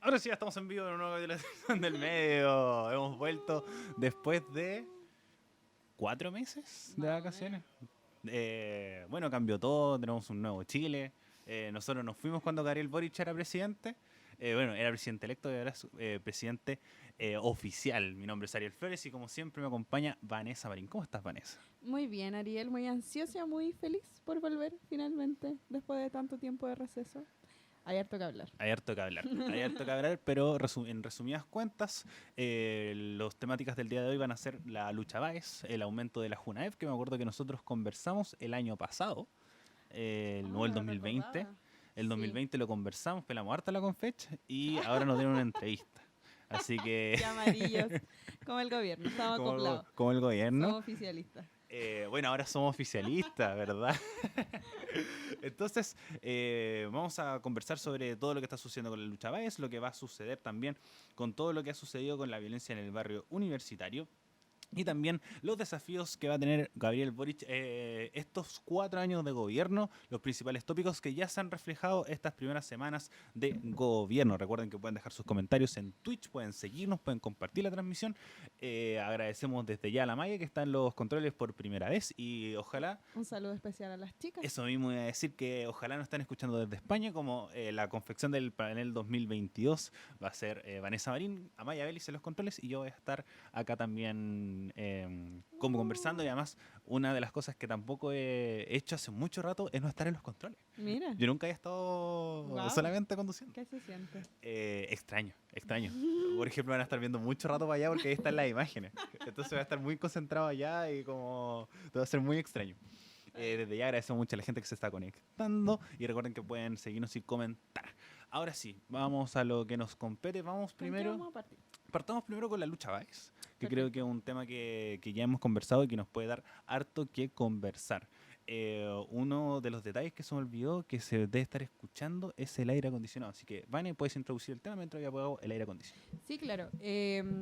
Ahora sí, ya estamos en vivo en una nueva televisión del medio. Hemos vuelto después de 4 meses de Más o vacaciones. menos. Bueno, cambió todo, tenemos un nuevo Chile. Nosotros nos fuimos cuando Gabriel Boric era presidente. Bueno, era presidente electo y ahora es presidente oficial. Mi nombre es Ariel Flores y como siempre me acompaña Vanessa Marín. ¿Cómo estás, Vanessa? Muy bien, Ariel, muy ansiosa, muy feliz por volver finalmente, después de tanto tiempo de receso. Hay harto que hablar. Hay harto que hablar, pero en resumidas cuentas, las temáticas del día de hoy van a ser la lucha Baez, el aumento de la Junaef, que me acuerdo que nosotros conversamos el año pasado, no Oh, el no lo 2020. recordaba. El Sí, 2020 lo conversamos, pelamos harta la confech y ahora nos dieron una entrevista. Así que, ya amarillos, como el gobierno, estamos acoplados, como el gobierno, somos oficialistas. bueno, ahora somos oficialistas, ¿verdad? Entonces, vamos a conversar sobre todo lo que está sucediendo con la lucha Baez, lo que va a suceder también con todo lo que ha sucedido con la violencia en el barrio universitario. Y también los desafíos que va a tener Gabriel Boric estos 4 años de gobierno, los principales tópicos que ya se han reflejado estas primeras semanas de gobierno. Recuerden que pueden dejar sus comentarios en Twitch, pueden seguirnos, pueden compartir la transmisión. Agradecemos desde ya a la Maya que está en los controles por primera vez y ojalá Un saludo especial a las chicas. eso mismo iba a decir, que ojalá nos estén escuchando desde España, como la confección del panel 2022 va a ser Vanessa Marín, Amaya Vélez en los controles y yo voy a estar acá también como conversando. Y además una de las cosas que tampoco he hecho hace mucho rato es no estar en los controles. Mira, Yo nunca he estado wow, solamente conduciendo. ¿qué se siente? Extraño, extraño. Por ejemplo, van a estar viendo mucho rato para allá porque ahí están las imágenes. Entonces voy a estar muy concentrado allá y como todo va a ser muy extraño. Desde ya agradecemos mucho a la gente que se está conectando y recuerden que pueden seguirnos y comentar. Ahora sí, vamos a lo que nos compete. ¿Con qué vamos a partir? Partamos primero con la lucha Baez, que creo que Perfecto. es un tema que ya hemos conversado y que nos puede dar harto que conversar. Uno de los detalles que se me olvidó que se debe estar escuchando es el aire acondicionado. Así que, Vane, puedes introducir el tema mientras yo apago el aire acondicionado. Sí, claro.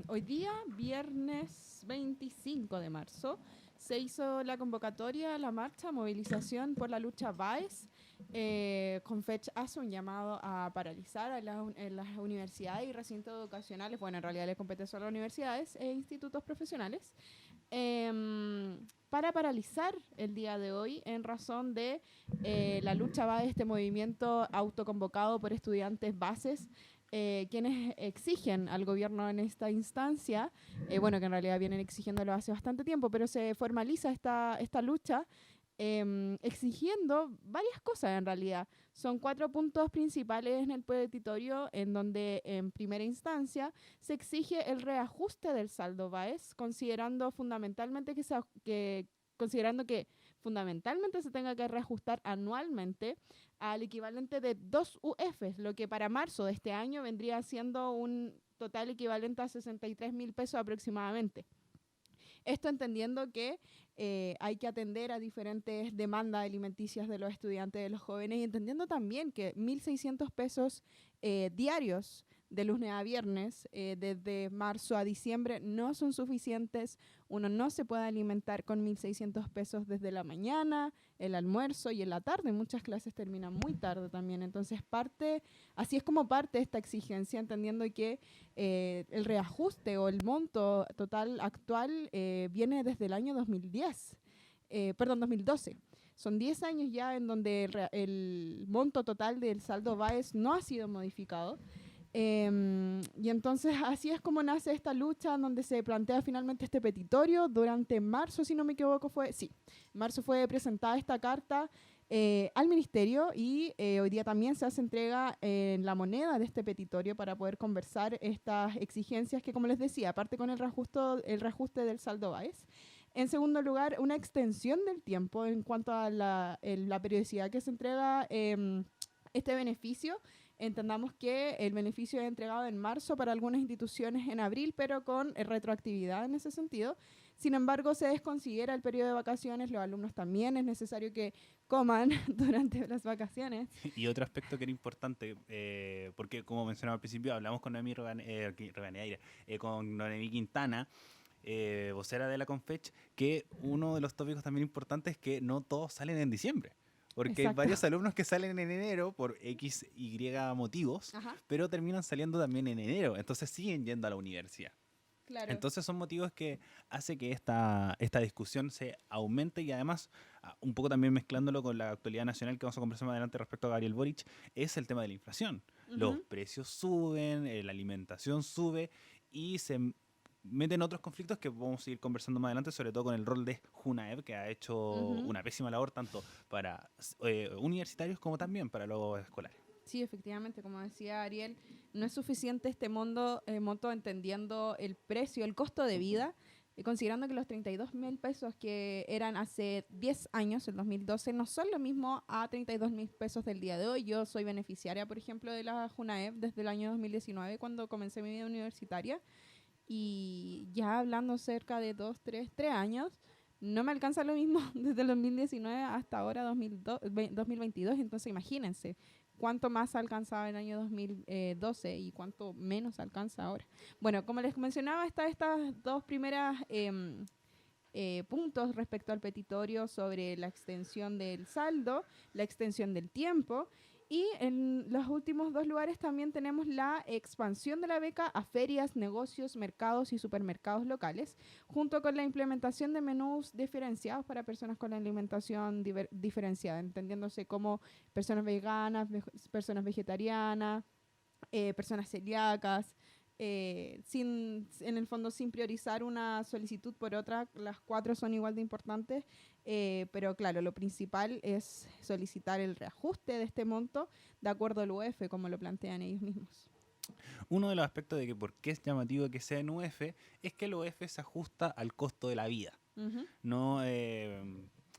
Hoy día, viernes 25 de marzo, se hizo la convocatoria, la marcha, movilización por la lucha Baez. Confech hace un llamado a paralizar a en las universidades y recintos educacionales. Bueno, en realidad le compete solo a universidades e institutos profesionales. Para paralizar el día de hoy en razón de la lucha Baez, este movimiento autoconvocado por estudiantes bases, quienes exigen al gobierno en esta instancia, bueno, que en realidad vienen exigiéndolo hace bastante tiempo, pero se formaliza esta lucha exigiendo varias cosas en realidad. Son 4 puntos principales en el petitorio, en donde en primera instancia se exige el reajuste del saldo Baez, considerando que fundamentalmente se tenga que reajustar anualmente al equivalente de 2 UFs, lo que para marzo de este año vendría siendo un total equivalente a 63.000 pesos aproximadamente. Esto entendiendo que hay que atender a diferentes demandas alimenticias de los estudiantes, de los jóvenes, y entendiendo también que 1.600 pesos diarios de lunes a viernes, desde marzo a diciembre, no son suficientes. Uno no se puede alimentar con 1.600 pesos desde la mañana, el almuerzo y en la tarde. Muchas clases terminan muy tarde también. Entonces, así es como parte esta exigencia, entendiendo que el reajuste o el monto total actual viene desde el año 2012. Son 10 años ya en donde el monto total del saldo Baez no ha sido modificado. Y entonces así es como nace esta lucha, en donde se plantea finalmente este petitorio. Durante marzo, si no me equivoco, marzo fue presentada esta carta al ministerio y hoy día también se hace entrega en la moneda de este petitorio para poder conversar estas exigencias que, como les decía, aparte con el reajuste del saldo Baez. En segundo lugar, una extensión del tiempo en cuanto a la periodicidad que se entrega este beneficio. Entendamos que el beneficio es entregado en marzo para algunas instituciones en abril, pero con retroactividad en ese sentido. Sin embargo, se desconsidera el periodo de vacaciones. Los alumnos también es necesario que coman durante las vacaciones. Y otro aspecto que era importante, porque como mencionaba al principio, hablamos con Noemí con Noemí Quintana, vocera de la Confech, que uno de los tópicos también importantes es que no todos salen en diciembre. Porque hay Exacto. varios alumnos que salen en enero por X, Y motivos, Ajá, pero terminan saliendo también en enero, entonces siguen yendo a la universidad. claro. Entonces son motivos que hace que esta discusión se aumente y además, un poco también mezclándolo con la actualidad nacional que vamos a conversar más adelante respecto a Gabriel Boric, es el tema de la inflación. Los Ujú, precios suben, la alimentación sube y meten otros conflictos que vamos a ir conversando más adelante, sobre todo con el rol de Junaev, que ha hecho ujú. una pésima labor tanto para universitarios como también para los escolares. Sí, efectivamente, como decía Ariel, no es suficiente este monto entendiendo el precio, el costo de vida, considerando que los 32.000 pesos que eran hace 10 años, el 2012, no son lo mismo a 32.000 pesos del día de hoy. Yo soy beneficiaria, por ejemplo, de la Junaep desde el año 2019, cuando comencé mi vida universitaria, y ya hablando cerca de 3 años, no me alcanza lo mismo desde el 2019 hasta ahora 2022, entonces imagínense cuánto más alcanzaba en el año 2012 y cuánto menos alcanza ahora. Bueno, como les mencionaba, estas dos primeras puntos respecto al petitorio sobre la extensión del saldo, la extensión del tiempo. Y en los últimos dos lugares también tenemos la expansión de la beca a ferias, negocios, mercados y supermercados locales, junto con la implementación de menús diferenciados para personas con la alimentación diferenciada, entendiéndose como personas veganas, personas vegetarianas, personas celíacas, en el fondo sin priorizar una solicitud por otra, las cuatro son igual de importantes, pero claro, lo principal es solicitar el reajuste de este monto de acuerdo al UEF, como lo plantean ellos mismos. Uno de los aspectos de que por qué es llamativo que sea en UF es que el UF se ajusta al costo de la vida. Ujú, No,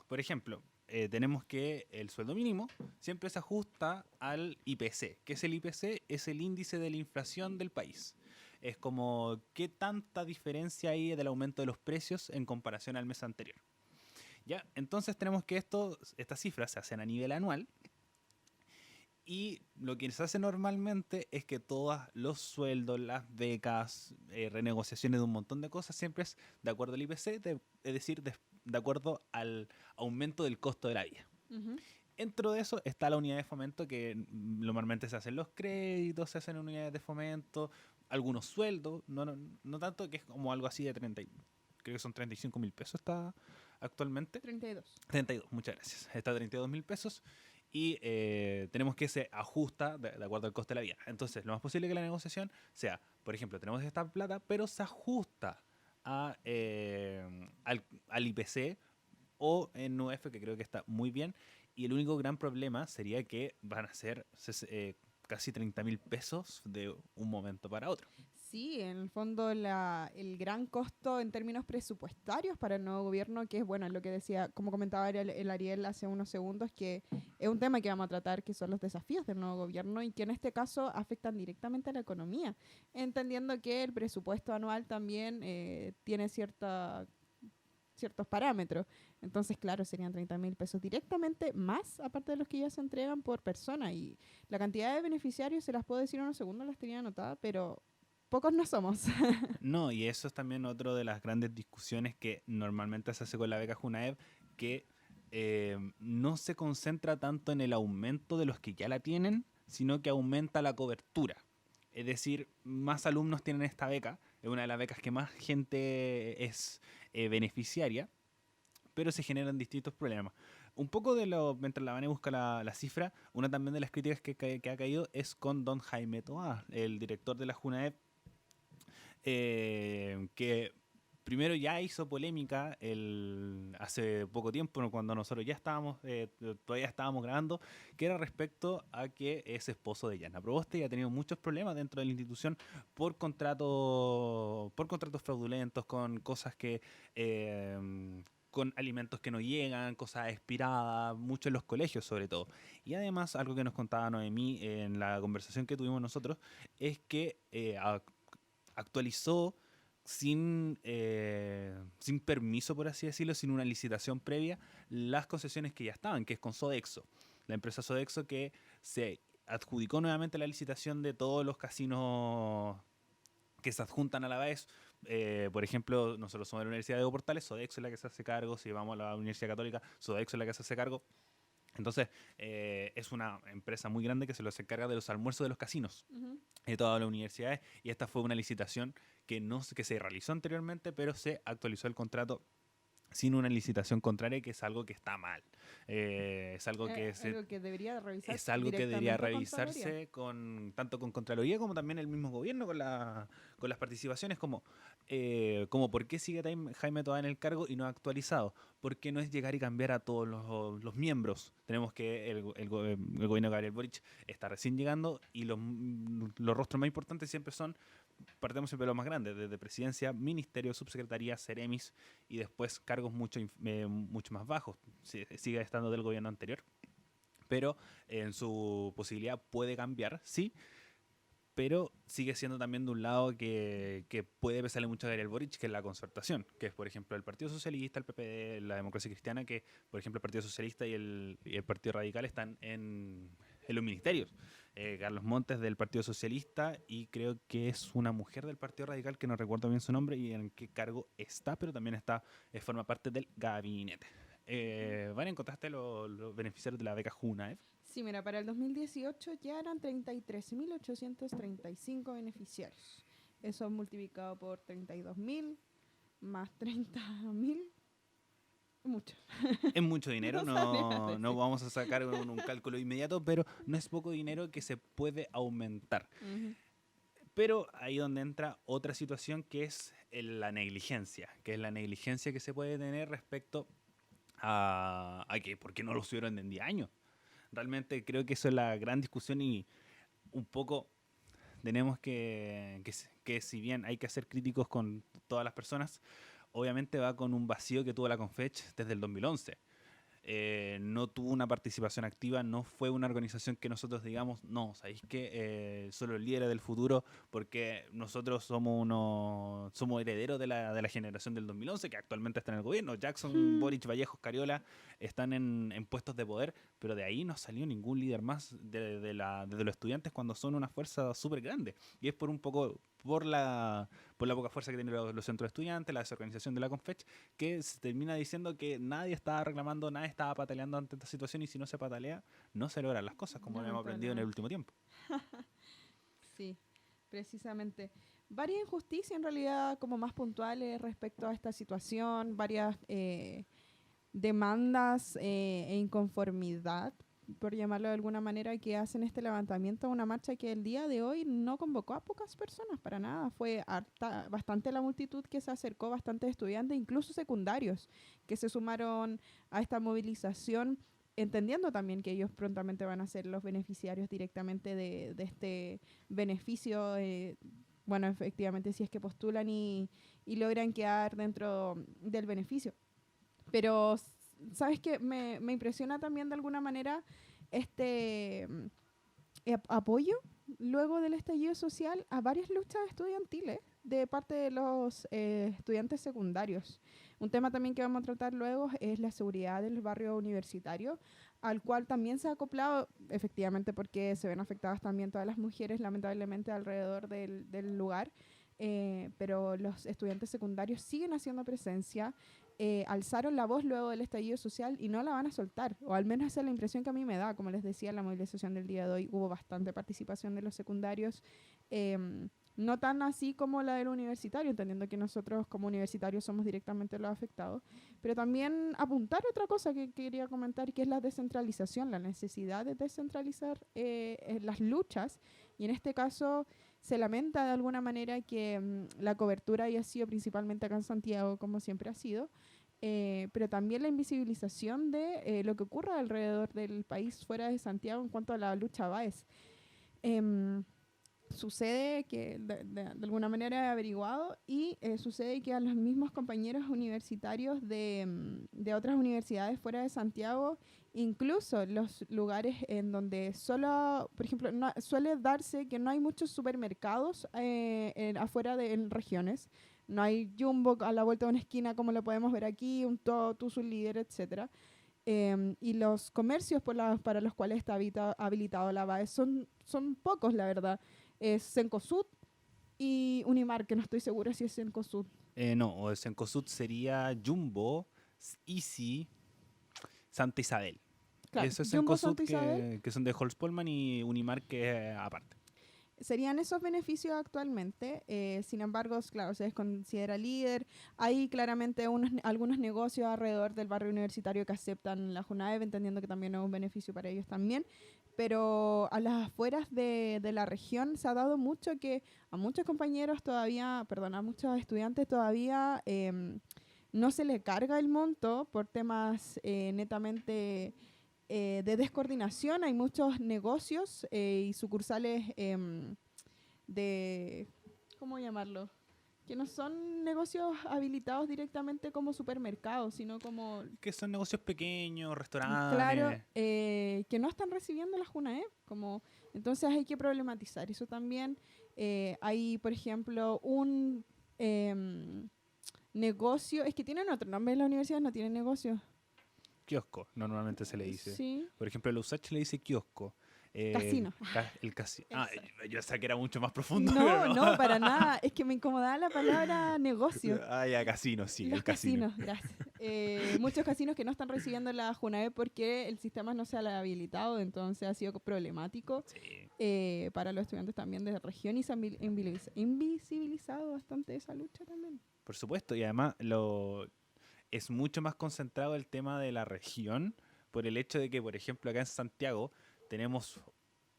por ejemplo, tenemos que el sueldo mínimo siempre se ajusta al IPC. ¿Qué es el IPC? Es el índice de la inflación del país. Es como qué tanta diferencia hay del aumento de los precios en comparación al mes anterior. ¿Ya? Entonces tenemos que estas cifras se hacen a nivel anual y lo que se hace normalmente es que todos los sueldos, las becas, renegociaciones de un montón de cosas, siempre es de acuerdo al IPC, es decir, de acuerdo al aumento del costo de la vida. ujú. Dentro de eso está la unidad de fomento, que normalmente se hacen los créditos, se hacen unidades de fomento, algunos sueldos, no tanto, que es como algo así de 30, creo que son 35.000 pesos está actualmente. 32. 32, muchas gracias. Está a 32.000 pesos y tenemos que se ajusta de acuerdo al coste de la vida. Entonces, lo más posible que la negociación sea, por ejemplo, tenemos esta plata, pero se ajusta al IPC o en UF, que creo que está muy bien. Y el único gran problema sería que van a ser casi 30.000 pesos de un momento para otro. Sí, en el fondo el gran costo en términos presupuestarios para el nuevo gobierno, que es bueno, lo que decía, como comentaba el Ariel hace unos segundos, que es un tema que vamos a tratar, que son los desafíos del nuevo gobierno y que en este caso afectan directamente a la economía, entendiendo que el presupuesto anual también tiene ciertos parámetros. Entonces, claro, serían 30.000 pesos directamente más, aparte de los que ya se entregan por persona. Y la cantidad de beneficiarios, se las puedo decir en unos segundos, las tenía anotada, pero pocos no somos. No, y eso es también otro de las grandes discusiones que normalmente se hace con la beca Junaev, que no se concentra tanto en el aumento de los que ya la tienen, sino que aumenta la cobertura. Es decir, más alumnos tienen esta beca, es una de las becas que más gente es beneficiaria, pero se generan distintos problemas. Un poco de lo, mientras la Vane busca la cifra, una también de las críticas que ha caído es con don Jaime Toá, el director de la Junaev, que primero ya hizo polémica hace poco tiempo, ¿no? Cuando nosotros ya estábamos, todavía estábamos grabando, que era respecto a que es esposo de Yana Proboste y ha tenido muchos problemas dentro de la institución por contratos fraudulentos, con cosas que... con alimentos que no llegan, cosas expiradas, mucho en los colegios sobre todo. Y además, algo que nos contaba Noemí en la conversación que tuvimos nosotros, es que actualizó sin permiso, por así decirlo, sin una licitación previa, las concesiones que ya estaban, que es con Sodexo. La empresa Sodexo que se adjudicó nuevamente la licitación de todos los casinos que se adjuntan a la vez. Por ejemplo, nosotros somos de la Universidad de Portales, Sodexo es la que se hace cargo. Si vamos a la Universidad Católica, Sodexo es la que se hace cargo. Entonces, es una empresa muy grande que se los encarga de los almuerzos de los casinos Ujú. de todas las universidades, y esta fue una licitación que no que se realizó anteriormente, pero se actualizó el contrato sin una licitación contraria, que es algo que está mal. Es algo que Algo que debería revisar es algo que debería directamente Contraloría. revisarse tanto con Contraloría como también el mismo gobierno con las participaciones, como por qué sigue Jaime todavía en el cargo y no ha actualizado. Porque no es llegar y cambiar a todos los miembros. Tenemos que el gobierno de Gabriel Boric está recién llegando, y los rostros más importantes siempre partemos siempre de los más grandes, desde presidencia, ministerio, subsecretaría, seremis, y después cargos mucho más bajos. Sigue estando del gobierno anterior, pero en su posibilidad puede cambiar, sí, pero sigue siendo también de un lado que puede pesarle mucho a Gabriel Boric, que es la concertación, que es, por ejemplo, el Partido Socialista, el PPD, la Democracia Cristiana, que, por ejemplo, el Partido Socialista y el Partido Radical están en los ministerios. Carlos Montes del Partido Socialista, y creo que es una mujer del Partido Radical, que no recuerdo bien su nombre y en qué cargo está, pero también forma parte del gabinete. ¿Van a encontraste los beneficiarios de la beca Junaev? Sí, mira, para el 2018 ya eran 33.835 beneficiarios. Eso multiplicado por 32.000 más 30.000, mucho. Es mucho dinero, No sabría no decir. vamos a sacar un cálculo inmediato, pero no es poco dinero que se puede aumentar. Ujú. Pero ahí donde entra otra situación, que es la negligencia, que se puede tener respecto a que por qué no lo subieron en 10 años. Realmente creo que eso es la gran discusión, y un poco tenemos que si bien hay que ser críticos con todas las personas, obviamente va con un vacío que tuvo la Confech desde el 2011. No tuvo una participación activa, no fue una organización que nosotros digamos, no, ¿sabéis qué? Son los líderes del futuro, porque nosotros somos herederos de la generación del 2011, que actualmente está en el gobierno. Jackson, Hmm. Boric, Vallejos, Cariola están en puestos de poder, pero de ahí no salió ningún líder más de los estudiantes, cuando son una fuerza súper grande. Y es por un poco por la poca fuerza que tienen los centros de estudiantes, la desorganización de la Confech, que se termina diciendo que nadie estaba reclamando, nadie estaba pataleando ante esta situación, y si no se patalea, no se logran las cosas, como lo hemos aprendido en el Lamentablemente. último tiempo. Sí, precisamente. Varias injusticias en realidad como más puntuales respecto a esta situación, varias demandas e inconformidad, por llamarlo de alguna manera, que hacen este levantamiento a una marcha que el día de hoy no convocó a pocas personas para nada. Fue bastante la multitud que se acercó, bastantes estudiantes, incluso secundarios, que se sumaron a esta movilización, entendiendo también que ellos prontamente van a ser los beneficiarios directamente de este beneficio. Bueno, efectivamente, si es que postulan y logran quedar dentro del beneficio. Pero, ¿sabes qué? Me impresiona también de alguna manera este apoyo luego del estallido social a varias luchas estudiantiles de parte de los estudiantes secundarios. Un tema también que vamos a tratar luego es la seguridad del barrio universitario, al cual también se ha acoplado, efectivamente, porque se ven afectadas también todas las mujeres, lamentablemente, alrededor del lugar. Pero los estudiantes secundarios siguen haciendo presencia, alzaron la voz luego del estallido social y no la van a soltar, o al menos esa es la impresión que a mí me da. Como les decía, en la movilización del día de hoy hubo bastante participación de los secundarios, no tan así como la del universitario, entendiendo que nosotros como universitarios somos directamente los afectados, pero también apuntar otra cosa que quería comentar, que es la descentralización, la necesidad de descentralizar las luchas, y en este caso se lamenta de alguna manera que la cobertura haya sido principalmente acá en Santiago, como siempre ha sido, pero también la invisibilización de lo que ocurre alrededor del país fuera de Santiago en cuanto a la lucha Baez. Em, Sucede que de alguna manera he averiguado y sucede que a los mismos compañeros universitarios de otras universidades fuera de Santiago, incluso los lugares en donde solo, por ejemplo, suele darse que no hay muchos supermercados afuera en regiones. No hay Jumbo a la vuelta de una esquina como lo podemos ver aquí, un Totus, un Líder, etcétera. Y los comercios para los cuales está habilitado la BAE son pocos, la verdad. Es Cencosud y Unimar, que no estoy segura si es Cencosud. No, o el Cencosud sería Jumbo, Easy, Santa Isabel. Claro, Esos son Jumbo, cosas Santa Isabel. que son de Holz Polman y Unimar que es aparte. Serían esos beneficios actualmente. Sin embargo, claro, se les considera líder. Hay claramente algunos negocios alrededor del barrio universitario que aceptan la JUNAEV, entendiendo que también es un beneficio para ellos también. Pero a las afueras de la región se ha dado mucho que a muchos compañeros todavía, perdón, a muchos estudiantes todavía no se le carga el monto por temas netamente de descoordinación. Hay muchos negocios y sucursales de, ¿cómo llamarlo? Que no son negocios habilitados directamente como supermercados, sino como, Que son negocios pequeños, claro, restaurantes. que no están recibiendo la JUNAEP. Como, entonces hay que problematizar eso también. Hay, por ejemplo, un negocio, es que tienen otro nombre, las universidades no tienen negocio. Kiosco, normalmente se le dice. Sí, Por ejemplo, el USACH le dice kiosco. casino. El casino. Eso. Yo sé que era mucho más profundo, No, pero no. no, para nada. Es que me incomodaba la palabra negocio. Ya, casino, sí, Los el casino. casinos, gracias. Muchos casinos que no están recibiendo la JUNAEP porque el sistema no se ha habilitado, entonces ha sido problemático Sí. para los estudiantes también de la región y se ha invisibilizado bastante esa lucha también. Por supuesto, y además es mucho más concentrado el tema de la región por el hecho de que, por ejemplo, acá en Santiago tenemos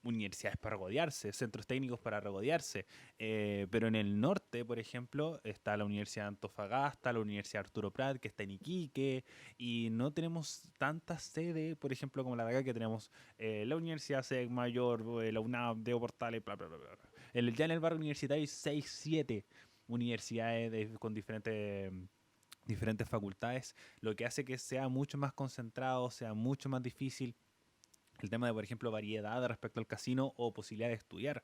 universidades para regodearse, centros técnicos para regodearse, pero en el norte, por ejemplo, está la Universidad de Antofagasta, la Universidad Arturo Prat, que está en Iquique, y no tenemos tantas sedes, por ejemplo, como la de acá, que tenemos la Universidad SEC Mayor, la UNAV, Diego Portales, bla, bla, bla, bla. Ya en el barrio universitario hay 6, 7 universidades con diferentes facultades, lo que hace que sea mucho más concentrado, sea mucho más difícil el tema de, por ejemplo, variedad respecto al casino o posibilidad de estudiar.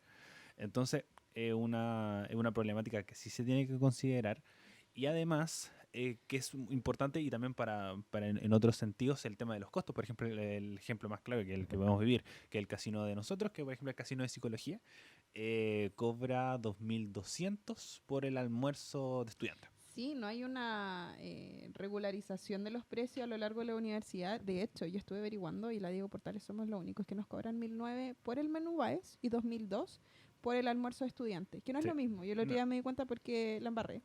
Entonces, es una problemática que sí se tiene que considerar y además que es importante y también para en otros sentidos el tema de los costos. Por ejemplo, el ejemplo más clave que el que podemos vivir, que es el casino de nosotros, que por ejemplo el casino de psicología, cobra 2.200 por el almuerzo de estudiante. Sí, no hay una regularización de los precios a lo largo de la universidad. De hecho, yo estuve averiguando y la Diego Portales somos los únicos que nos cobran 1.009 por el menú BAES y 2.002 por el almuerzo de estudiante, que no es Sí. lo mismo. Yo el otro día me di cuenta porque la embarré.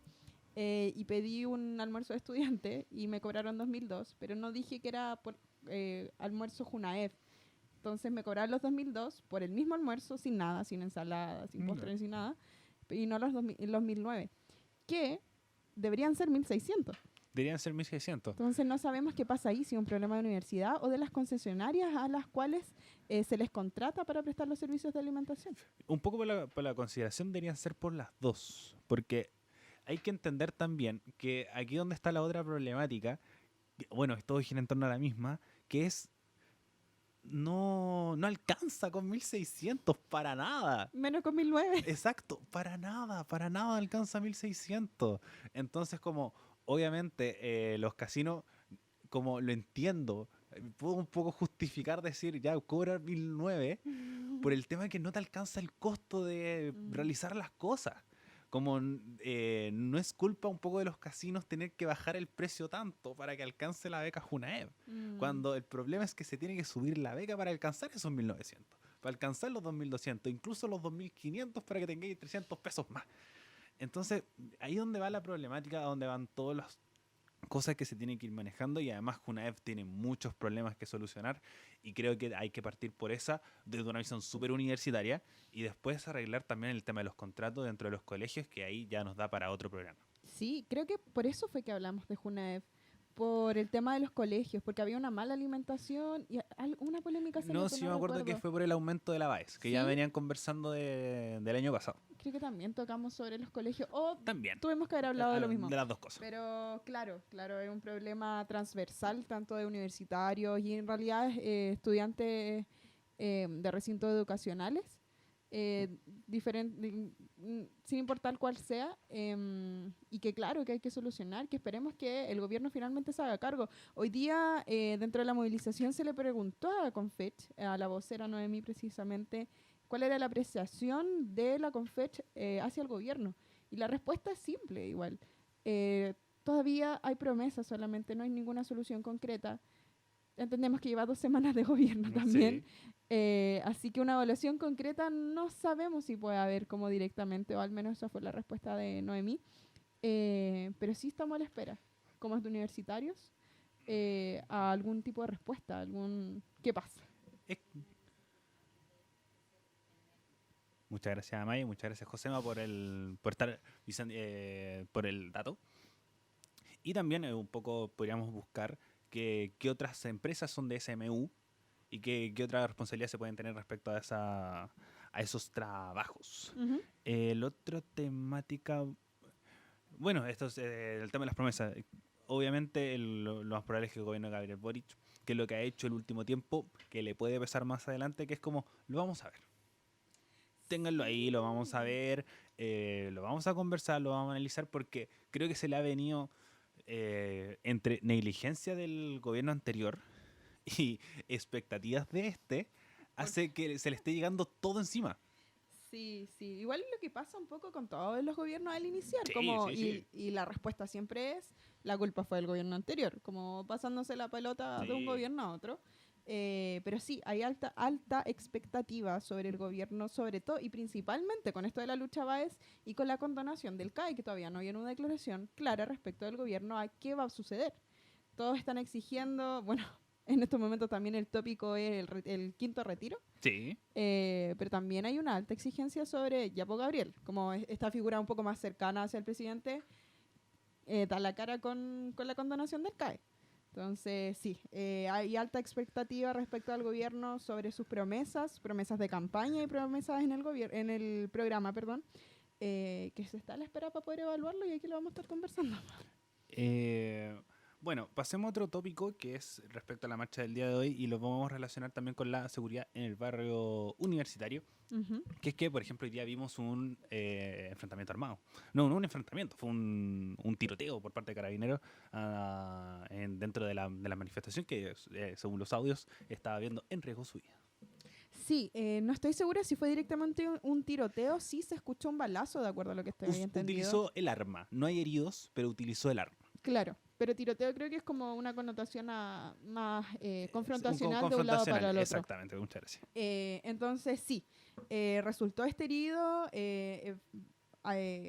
Y pedí un almuerzo de estudiante y me cobraron 2.002, pero no dije que era por almuerzo JUNAEP. Entonces me cobraron los 2.002 por el mismo almuerzo, sin nada, sin ensalada, sin postre, sin nada, y no los 1.009, que deberían ser 1.600. Deberían ser 1.600. Entonces no sabemos qué pasa ahí, si es un problema de universidad o de las concesionarias a las cuales se les contrata para prestar los servicios de alimentación. Un poco por la consideración deberían ser por las dos, porque hay que entender también que aquí donde está la otra problemática, bueno, todo gira en torno a la misma, que es no alcanza con 1.600 para nada. Menos con 1.009. Exacto, para nada alcanza 1.600. Entonces, como obviamente los casinos, como lo entiendo, puedo un poco justificar decir, ya, cobrar 1.009 por el tema de que no te alcanza el costo de realizar las cosas. Como no es culpa un poco de los casinos tener que bajar el precio tanto para que alcance la beca JUNAEV, cuando el problema es que se tiene que subir la beca para alcanzar esos 1.900, para alcanzar los 2.200, incluso los 2.500 para que tengáis 300 pesos más. Entonces, ahí es donde va la problemática, donde van todas las cosas que se tienen que ir manejando, y además JUNAEV tiene muchos problemas que solucionar y creo que hay que partir por esa desde una visión súper universitaria y después arreglar también el tema de los contratos dentro de los colegios, que ahí ya nos da para otro programa. Sí, creo que por eso fue que hablamos de JUNAEV, por el tema de los colegios, porque había una mala alimentación y una polémica salió, No, pero sí no me acuerdo recuerdo. que fue por el aumento de la BAES, que ¿Sí? ya venían conversando del año pasado. Creo que también tocamos sobre los colegios, o También. tuvimos que haber hablado de lo mismo. De las dos cosas. Pero claro, es un problema transversal, tanto de universitarios y en realidad estudiantes de recintos educacionales, sin importar cuál sea, y que claro, que hay que solucionar, que esperemos que el gobierno finalmente se haga cargo. Hoy día, dentro de la movilización, se le preguntó a la Confech, a la vocera Noemí precisamente, cuál era la apreciación de la Confech hacia el gobierno. Y la respuesta es simple, igual. Todavía hay promesas solamente, no hay ninguna solución concreta. entendemos que lleva 2 semanas de gobierno también. Así que una evaluación concreta no sabemos si puede haber como directamente, o al menos esa fue la respuesta de Noemí. Pero sí estamos a la espera, como universitarios, a algún tipo de respuesta, ¿qué pasa? Muchas gracias, Amaya, muchas gracias, Josema, por estar por el dato. Y también un poco podríamos buscar qué otras empresas son de SMU y qué otra responsabilidad se pueden tener respecto a esos trabajos. Uh-huh. La otra temática, bueno, esto es el tema de las promesas. Obviamente lo más probable es que el gobierno de Gabriel Boric, que es lo que ha hecho el último tiempo, que le puede pesar más adelante, que es como, lo vamos a ver. Ténganlo ahí, lo vamos a ver, lo vamos a conversar, lo vamos a analizar, porque creo que se le ha venido entre negligencia del gobierno anterior y expectativas de hace que se le esté llegando todo encima. Sí, sí. Igual es lo que pasa un poco con todos los gobiernos al iniciar. Sí, sí. Y la respuesta siempre es, la culpa fue del gobierno anterior, como pasándose la pelota de un gobierno a otro. Pero sí, hay alta expectativa sobre el gobierno, sobre todo y principalmente con esto de la lucha Báez y con la condonación del CAE, que todavía no hay una declaración clara respecto del gobierno a qué va a suceder. Todos están exigiendo, bueno, en estos momentos también el tópico es el quinto retiro. Sí. Pero también hay una alta exigencia sobre Yapo Gabriel, como esta figura un poco más cercana hacia el presidente, da la cara con la condonación del CAE. Entonces, sí, hay alta expectativa respecto al gobierno sobre sus promesas de campaña y promesas en el programa, que se está a la espera para poder evaluarlo y aquí lo vamos a estar conversando. Bueno, pasemos a otro tópico que es respecto a la marcha del día de hoy y lo vamos a relacionar también con la seguridad en el barrio universitario, que es que, por ejemplo, hoy día vimos un enfrentamiento armado. No un enfrentamiento, fue un tiroteo por parte de carabineros dentro de la manifestación que, según los audios, estaba viendo en riesgo su vida. Sí, no estoy segura si fue directamente un tiroteo, sí se escuchó un balazo, de acuerdo a lo que estoy entendiendo. Utilizó el arma, no hay heridos, pero utilizó el arma. Claro, pero tiroteo creo que es como una connotación más confrontacional de un lado para el otro. Exactamente, muchas gracias. Entonces, sí, resultó este herido,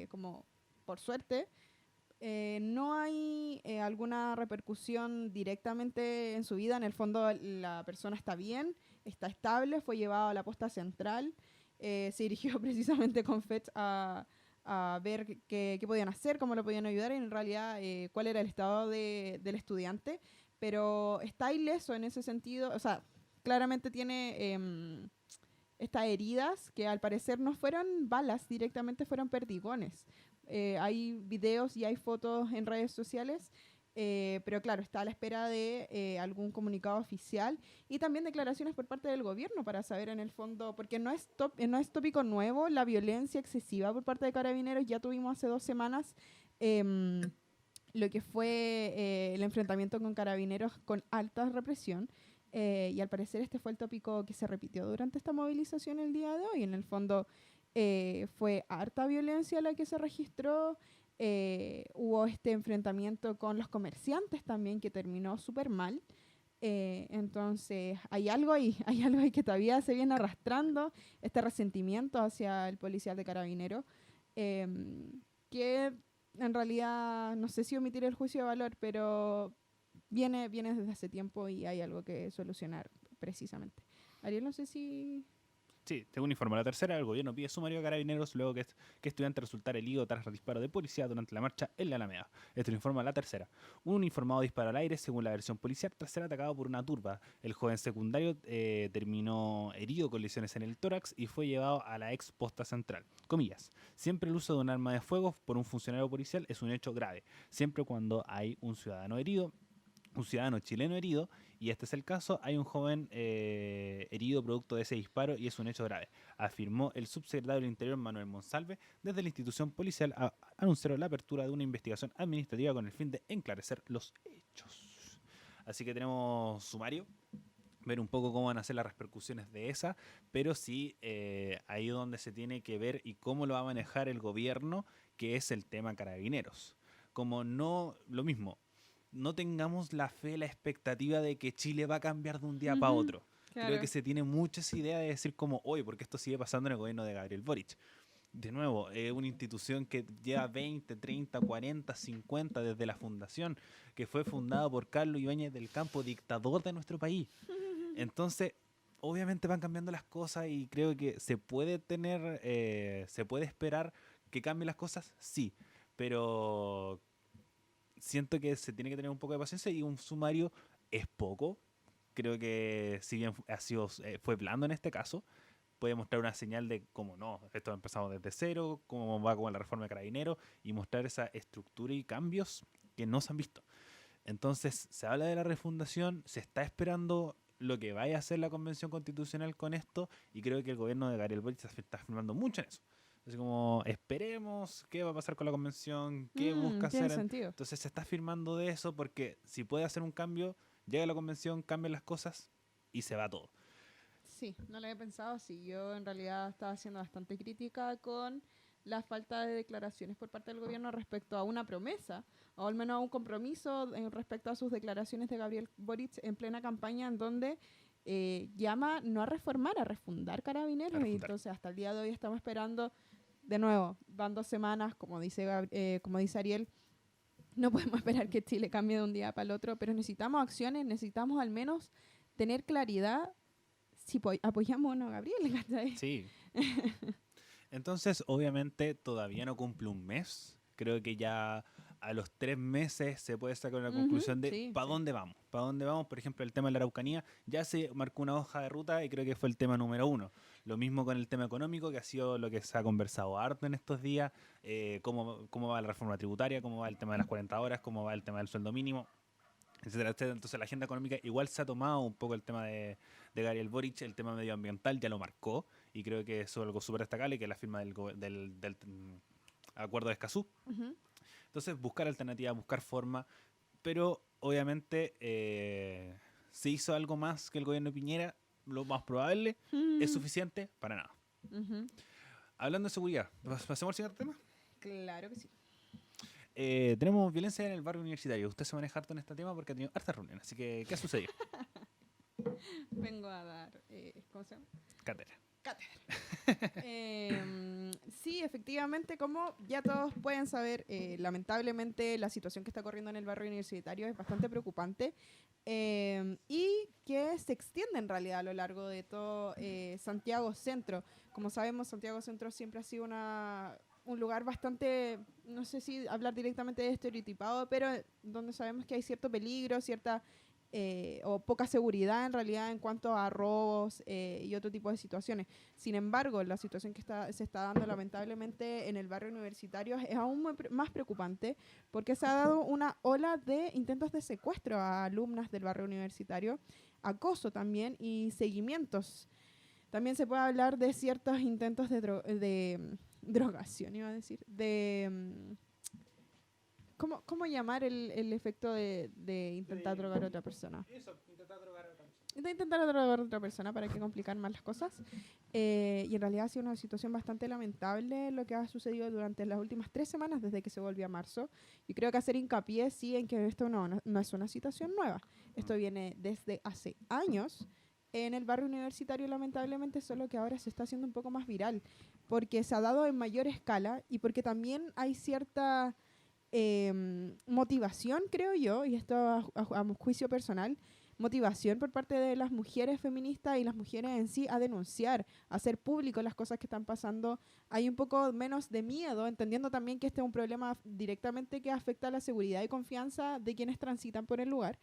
como por suerte, no hay alguna repercusión directamente en su vida. En el fondo, la persona está bien, está estable, fue llevado a la posta central, se dirigió precisamente con Fetch a ver qué podían hacer, cómo lo podían ayudar y en realidad cuál era el estado del estudiante, pero está ileso en ese sentido, o sea, claramente tiene estas heridas que al parecer no fueron balas, directamente fueron perdigones. Hay videos y hay fotos en redes sociales, pero claro, está a la espera de algún comunicado oficial y también declaraciones por parte del gobierno para saber en el fondo, porque no es tópico nuevo la violencia excesiva por parte de carabineros. Ya tuvimos hace 2 semanas lo que fue el enfrentamiento con carabineros con alta represión. Y al parecer este fue el tópico que se repitió durante esta movilización el día de hoy. En el fondo fue harta violencia la que se registró. Hubo este enfrentamiento con los comerciantes también que terminó súper mal. Entonces hay algo ahí que todavía se viene arrastrando, este resentimiento hacia el policial de Carabinero, que en realidad no sé si omitir el juicio de valor, pero viene desde hace tiempo y hay algo que solucionar precisamente. Ariel, no sé si... Sí, según informa la tercera, el gobierno pide sumario a carabineros luego que estudiante resultara herido tras disparo de policía durante la marcha en la Alameda. Esto lo informa la tercera. Un uniformado disparó al aire, según la versión policial, tras ser atacado por una turba. El joven secundario terminó herido con lesiones en el tórax y fue llevado a la ex posta central. Comillas. Siempre el uso de un arma de fuego por un funcionario policial es un hecho grave. Siempre cuando hay un ciudadano herido, un ciudadano chileno herido, y este es el caso, hay un joven herido producto de ese disparo y es un hecho grave, afirmó el subsecretario del Interior Manuel Monsalve. Desde la institución policial anunciaron la apertura de una investigación administrativa con el fin de enclarecer los hechos. Así que tenemos sumario, ver un poco cómo van a ser las repercusiones de esa, pero sí ahí donde se tiene que ver y cómo lo va a manejar el gobierno, que es el tema carabineros. Como no, lo mismo, no tengamos la fe, la expectativa de que Chile va a cambiar de un día para otro. Claro. Creo que se tiene mucha esa idea de decir como, oye, porque esto sigue pasando en el gobierno de Gabriel Boric. De nuevo, es una institución que lleva 20, 30, 40, 50 desde la fundación, que fue fundada por Carlos Ibáñez del Campo, dictador de nuestro país. Entonces, obviamente van cambiando las cosas y creo que se puede se puede esperar que cambien las cosas, sí, pero siento que se tiene que tener un poco de paciencia y un sumario es poco. Creo que si bien fue blando en este caso, puede mostrar una señal de cómo no, esto empezamos desde cero, cómo va con la reforma de Carabineros y mostrar esa estructura y cambios que no se han visto. Entonces, se habla de la refundación, se está esperando lo que vaya a hacer la Convención Constitucional con esto y creo que el gobierno de Gabriel Boric se está firmando mucho en eso. Así como, esperemos qué va a pasar con la convención, qué busca Tiene hacer. sentido. Entonces se está firmando de eso porque si puede hacer un cambio, llega la convención, cambian las cosas y se va todo. Sí, no lo había pensado así. Yo en realidad estaba siendo bastante crítica con la falta de declaraciones por parte del gobierno respecto a una promesa, o al menos a un compromiso respecto a sus declaraciones de Gabriel Boric en plena campaña, en donde llama no a reformar, a refundar Carabineros. A Y refundar. entonces hasta el día de hoy estamos esperando, de nuevo, van 2 semanas, como dice Ariel, no podemos esperar que Chile cambie de un día para el otro, pero necesitamos acciones, necesitamos al menos tener claridad si apoyamos o no a Gabriel, ¿cachai? Sí. Entonces, obviamente, todavía no cumple un mes. Creo que ya a los 3 meses se puede sacar una conclusión de sí, para sí. dónde vamos. Para dónde vamos, por ejemplo, el tema de la Araucanía ya se marcó una hoja de ruta y creo que fue el tema número 1. Lo mismo con el tema económico, que ha sido lo que se ha conversado harto en estos días. Cómo va la reforma tributaria, cómo va el tema de las 40 horas, cómo va el tema del sueldo mínimo, etcétera, etcétera. Entonces la agenda económica igual se ha tomado un poco el tema de Gabriel Boric, el tema medioambiental ya lo marcó y creo que eso es algo súper destacable, que es la firma del acuerdo de Escazú. Ujú. Entonces buscar alternativas, buscar forma, pero obviamente se hizo algo más que el gobierno de Piñera, lo más probable, ¿es suficiente? Para nada. Ujú. Hablando de seguridad, ¿pasemos al siguiente tema? Claro que sí. Tenemos violencia en el barrio universitario. Usted se maneja harto en este tema porque ha tenido hartas reuniones. Así que, ¿qué ha sucedido? Vengo a dar, ¿cómo se llama? Cátedra. Sí, efectivamente, como ya todos pueden saber, lamentablemente la situación que está corriendo en el barrio universitario es bastante preocupante y que se extiende en realidad a lo largo de todo Santiago Centro. Como sabemos, Santiago Centro siempre ha sido un lugar bastante, no sé si hablar directamente de estereotipado, pero donde sabemos que hay cierto peligro, cierta o poca seguridad en realidad en cuanto a robos y otro tipo de situaciones. Sin embargo, la situación que se está dando lamentablemente en el barrio universitario es aún más preocupante porque se ha dado una ola de intentos de secuestro a alumnas del barrio universitario, acoso también y seguimientos. También se puede hablar de ciertos intentos de drogación, iba a decir, ¿Cómo llamar el efecto de intentar drogar a otra persona? Eso, intentar drogar a otra persona. De intentar drogar a otra persona para que complicar más las cosas. Y en realidad ha sido una situación bastante lamentable lo que ha sucedido durante las últimas 3 semanas desde que se volvió a marzo. Y creo que hacer hincapié sí en que esto no es una situación nueva. Esto viene desde hace años en el barrio universitario, lamentablemente, solo que ahora se está haciendo un poco más viral. Porque se ha dado en mayor escala y porque también hay cierta motivación, creo yo, y esto a juicio personal, motivación por parte de las mujeres feministas y las mujeres en sí a denunciar, a hacer público las cosas que están pasando. Hay un poco menos de miedo, entendiendo también que este es un problema directamente que afecta a la seguridad y confianza de quienes transitan por el lugar,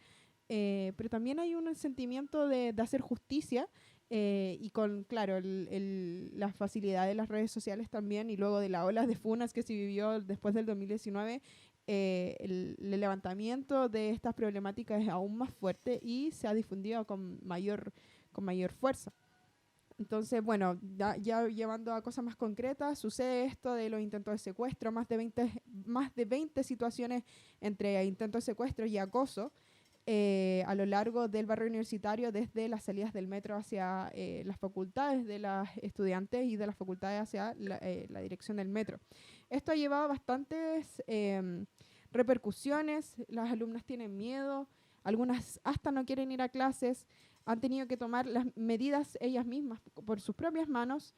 pero también hay un sentimiento de hacer justicia. Y con, claro, la facilidad de las redes sociales también, y luego de la ola de funas que se vivió después del 2019, el levantamiento de estas problemáticas es aún más fuerte y se ha difundido con mayor fuerza. Entonces, bueno, ya llevando a cosas más concretas, sucede esto de los intentos de secuestro, más de 20 situaciones entre intentos de secuestro y acoso. A lo largo del barrio universitario, desde las salidas del metro hacia las facultades de las estudiantes y de las facultades hacia la dirección del metro. Esto ha llevado a bastantes repercusiones, las alumnas tienen miedo, algunas hasta no quieren ir a clases, han tenido que tomar las medidas ellas mismas por sus propias manos,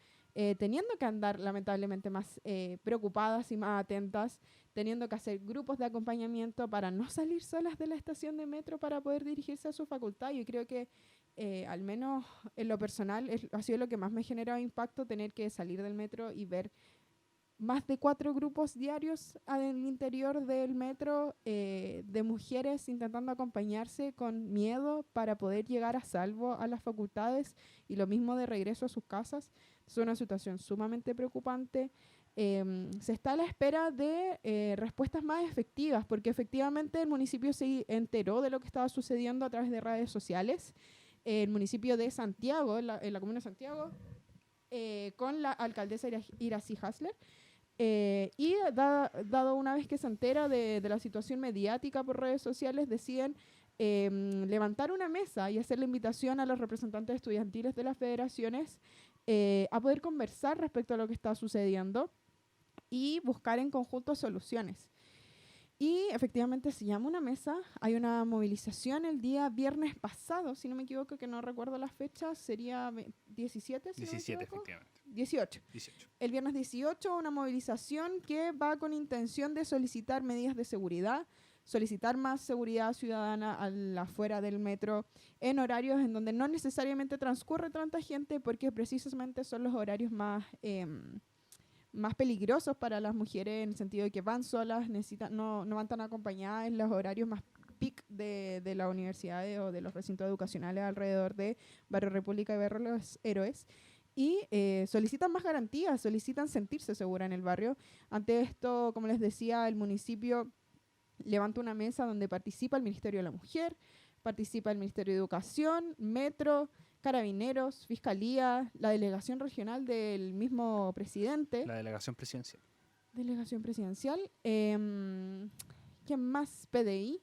teniendo que andar lamentablemente más preocupadas y más atentas, teniendo que hacer grupos de acompañamiento para no salir solas de la estación de metro para poder dirigirse a su facultad. Yo creo que al menos en lo personal ha sido lo que más me generado impacto, tener que salir del metro y ver más de 4 grupos diarios al interior del metro de mujeres intentando acompañarse con miedo para poder llegar a salvo a las facultades y lo mismo de regreso a sus casas. Es una situación sumamente preocupante. Se está a la espera de respuestas más efectivas, porque efectivamente el municipio se enteró de lo que estaba sucediendo a través de redes sociales. El municipio de Santiago, en la comuna de Santiago, con la alcaldesa Iracy Hasler. Y dado una vez que se entera de la situación mediática por redes sociales, deciden levantar una mesa y hacer la invitación a los representantes estudiantiles de las federaciones a poder conversar respecto a lo que está sucediendo y buscar en conjunto soluciones. Y efectivamente se llama una mesa, hay una movilización el día viernes pasado, si no me equivoco, que no recuerdo las fechas, sería 17, si 17, no me equivoco. efectivamente. 18. El viernes 18, una movilización que va con intención de solicitar medidas de seguridad, solicitar más seguridad ciudadana afuera del metro en horarios en donde no necesariamente transcurre tanta gente, porque precisamente son los horarios más peligrosos para las mujeres, en el sentido de que van solas, no van tan acompañadas en los horarios más peak de las universidades o de los recintos educacionales alrededor de Barrio República y Barrio Los Héroes. Y solicitan más garantías, solicitan sentirse seguras en el barrio. Ante esto, como les decía, el municipio levanta una mesa donde participa el Ministerio de la Mujer, participa el Ministerio de Educación, Metro, Carabineros, Fiscalía, la delegación regional del mismo presidente. La delegación presidencial. Delegación presidencial. ¿Quién más? PDI.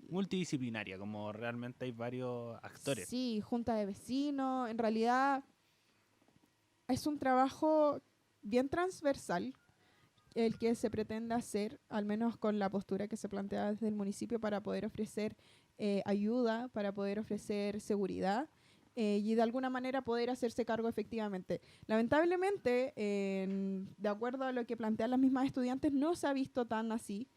Multidisciplinaria, como realmente hay varios actores. Sí, junta de vecinos. En realidad es un trabajo bien transversal el que se pretende hacer, al menos con la postura que se plantea desde el municipio, para poder ofrecer ayuda, para poder ofrecer seguridad y de alguna manera poder hacerse cargo efectivamente. Lamentablemente, de acuerdo a lo que plantean las mismas estudiantes, no se ha visto tan así.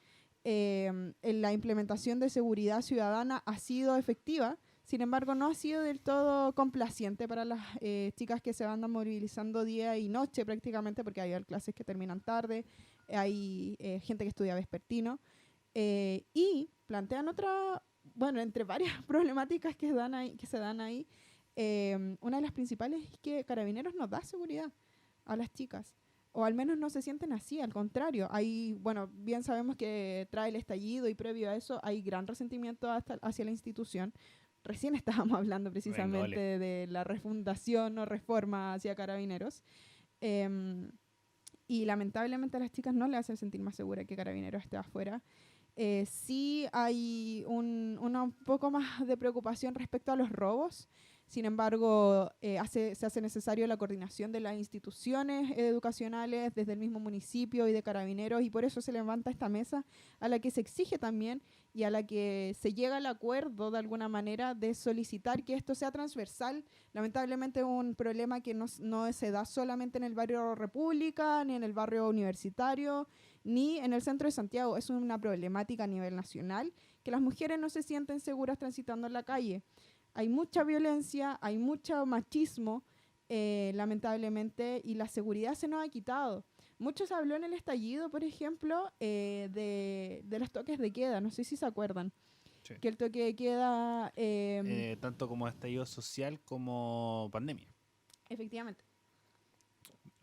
La implementación de seguridad ciudadana ha sido efectiva, sin embargo no ha sido del todo complaciente para las chicas que se van movilizando día y noche prácticamente, porque hay clases que terminan tarde, hay gente que estudia vespertino y plantean entre varias problemáticas que se dan ahí, una de las principales es que Carabineros no da seguridad a las chicas. O al menos no se sienten así, al contrario. Bien sabemos que trae el estallido y previo a eso hay gran resentimiento hacia la institución. Recién estábamos hablando precisamente de la refundación o reforma hacia Carabineros. Y lamentablemente a las chicas no le hacen sentir más segura que Carabineros esté afuera. Sí hay un poco más de preocupación respecto a los robos. Sin embargo, se hace necesario la coordinación de las instituciones educacionales desde el mismo municipio y de Carabineros, y por eso se levanta esta mesa a la que se exige también y a la que se llega al acuerdo de alguna manera de solicitar que esto sea transversal. Lamentablemente es un problema que no se da solamente en el barrio República, ni en el barrio Universitario, ni en el centro de Santiago. Es una problemática a nivel nacional, que las mujeres no se sienten seguras transitando en la calle. Hay mucha violencia, hay mucho machismo, lamentablemente, y la seguridad se nos ha quitado. Mucho se habló en el estallido, por ejemplo, de los toques de queda. No sé si se acuerdan. Sí. Que el toque de queda... tanto como estallido social como pandemia. Efectivamente.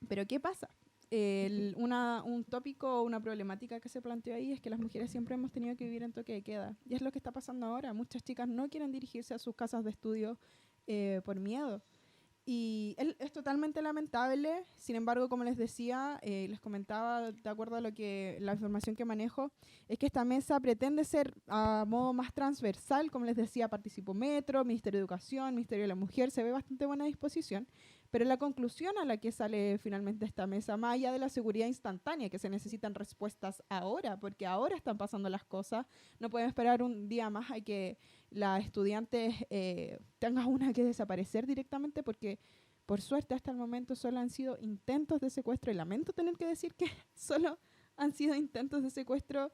Pero ¿qué pasa? Un tópico o una problemática que se planteó ahí es que las mujeres siempre hemos tenido que vivir en toque de queda. Y es lo que está pasando ahora. Muchas chicas no quieren dirigirse a sus casas de estudio por miedo. Y es totalmente lamentable. Sin embargo, como les decía, les comentaba, de acuerdo a la información que manejo, es que esta mesa pretende ser a modo más transversal. Como les decía, participó Metro, Ministerio de Educación, Ministerio de la Mujer. Se ve bastante buena disposición. Pero la conclusión a la que sale finalmente esta mesa, más allá de la seguridad instantánea, que se necesitan respuestas ahora, porque ahora están pasando las cosas, no pueden esperar un día más a que la estudiante tenga una que desaparecer directamente, porque por suerte hasta el momento solo han sido intentos de secuestro, y lamento tener que decir que solo han sido intentos de secuestro,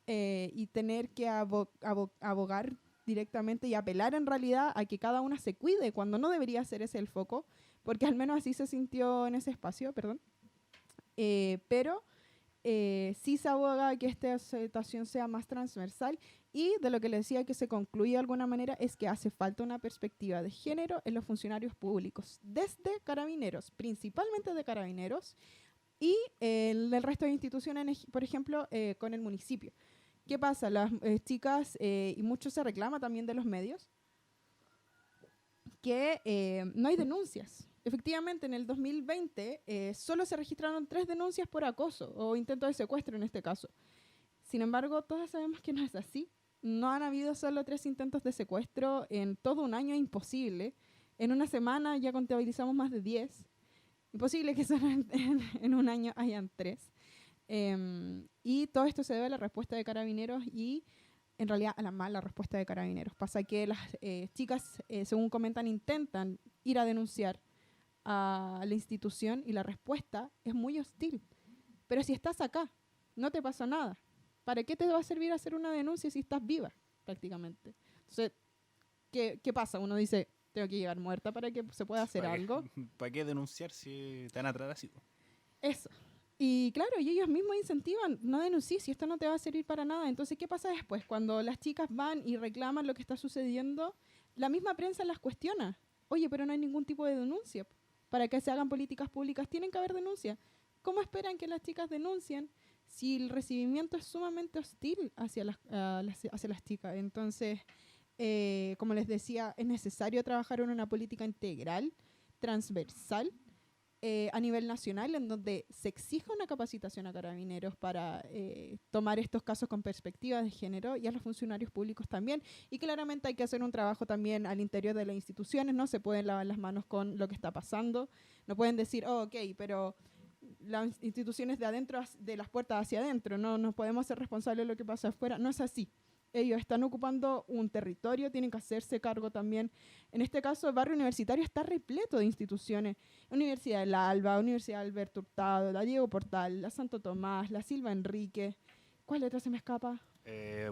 y tener que abogar directamente y apelar en realidad a que cada una se cuide, cuando no debería ser ese el foco, porque al menos así se sintió en ese espacio, perdón. Pero sí se aboga que esta situación sea más transversal, y de lo que le decía que se concluye de alguna manera es que hace falta una perspectiva de género en los funcionarios públicos, desde Carabineros, principalmente de Carabineros, y el resto de instituciones, por ejemplo, con el municipio. ¿Qué pasa? Las chicas, y mucho se reclama también de los medios, que no hay denuncias. Efectivamente, en el 2020 solo se registraron 3 denuncias por acoso o intento de secuestro en este caso. Sin embargo, todas sabemos que no es así. No han habido solo 3 intentos de secuestro en todo un año, imposible. En una semana ya contabilizamos más de 10. Imposible que solo en un año hayan 3. Y todo esto se debe a la respuesta de Carabineros y en realidad a la mala respuesta de Carabineros. Pasa que las chicas, según comentan, intentan ir a denunciar a la institución y la respuesta es muy hostil. Pero si estás acá, no te pasó nada. ¿Para qué te va a servir hacer una denuncia si estás viva, prácticamente? Entonces, ¿qué pasa? Uno dice, tengo que llegar muerta para que se pueda hacer algo. ¿Para qué denunciar si te van a tratar así? Eso. Y claro, y ellos mismos incentivan, no denuncies si esto no te va a servir para nada. Entonces, ¿qué pasa después? Cuando las chicas van y reclaman lo que está sucediendo, la misma prensa las cuestiona. Oye, pero no hay ningún tipo de denuncia. Para que se hagan políticas públicas tienen que haber denuncia. ¿Cómo esperan que las chicas denuncien si el recibimiento es sumamente hostil hacia las chicas? Entonces, como les decía, es necesario trabajar en una política integral, transversal, a nivel nacional, en donde se exija una capacitación a carabineros para tomar estos casos con perspectiva de género, y a los funcionarios públicos también. Y claramente hay que hacer un trabajo también al interior de las instituciones. No se pueden lavar las manos con lo que está pasando. No pueden decir, oh, ok, pero las instituciones de adentro, de las puertas hacia adentro, no nos podemos ser responsables de lo que pasa afuera. No es así. Ellos están ocupando un territorio, tienen que hacerse cargo también. En este caso, el barrio universitario está repleto de instituciones. Universidad de La Alba, Universidad Alberto Hurtado, la Diego Portal, la Santo Tomás, la Silva Enrique. ¿Cuál letra se me escapa?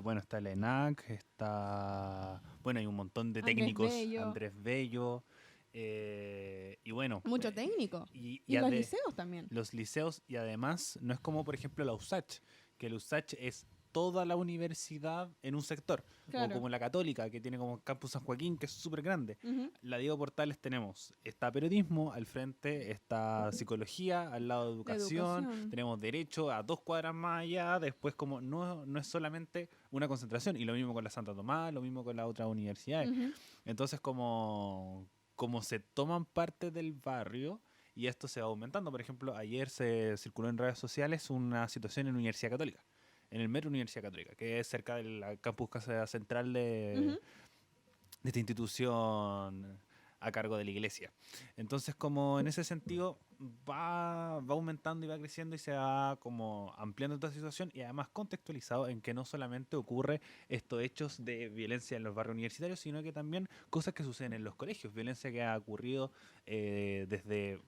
Bueno, está el ENAC, está... Bueno, hay un montón de Andrés técnicos. Bello. Andrés Bello. Y bueno... Mucho técnico. Y los liceos también. Los liceos, y además, no es como, por ejemplo, la USACH, que la USACH es toda la universidad en un sector, Claro. o como la Católica, que tiene como Campus San Joaquín, que es súper grande. La Diego Portales tenemos, está periodismo al frente, está psicología al lado de educación, tenemos derecho a 2 cuadras más allá, después como no es solamente una concentración, y lo mismo con la Santa Tomás, lo mismo con las otras universidades. Entonces como se toman parte del barrio, y esto se va aumentando. Por ejemplo, ayer se circuló en redes sociales una situación en la Universidad Católica, en el Metro Universidad Católica, que es cerca del campus casa central de esta institución a cargo de la iglesia. Entonces, como en ese sentido va aumentando y va creciendo, y se va como ampliando esta situación, y además contextualizado en que no solamente ocurre estos hechos de violencia en los barrios universitarios, sino que también cosas que suceden en los colegios, violencia que ha ocurrido desde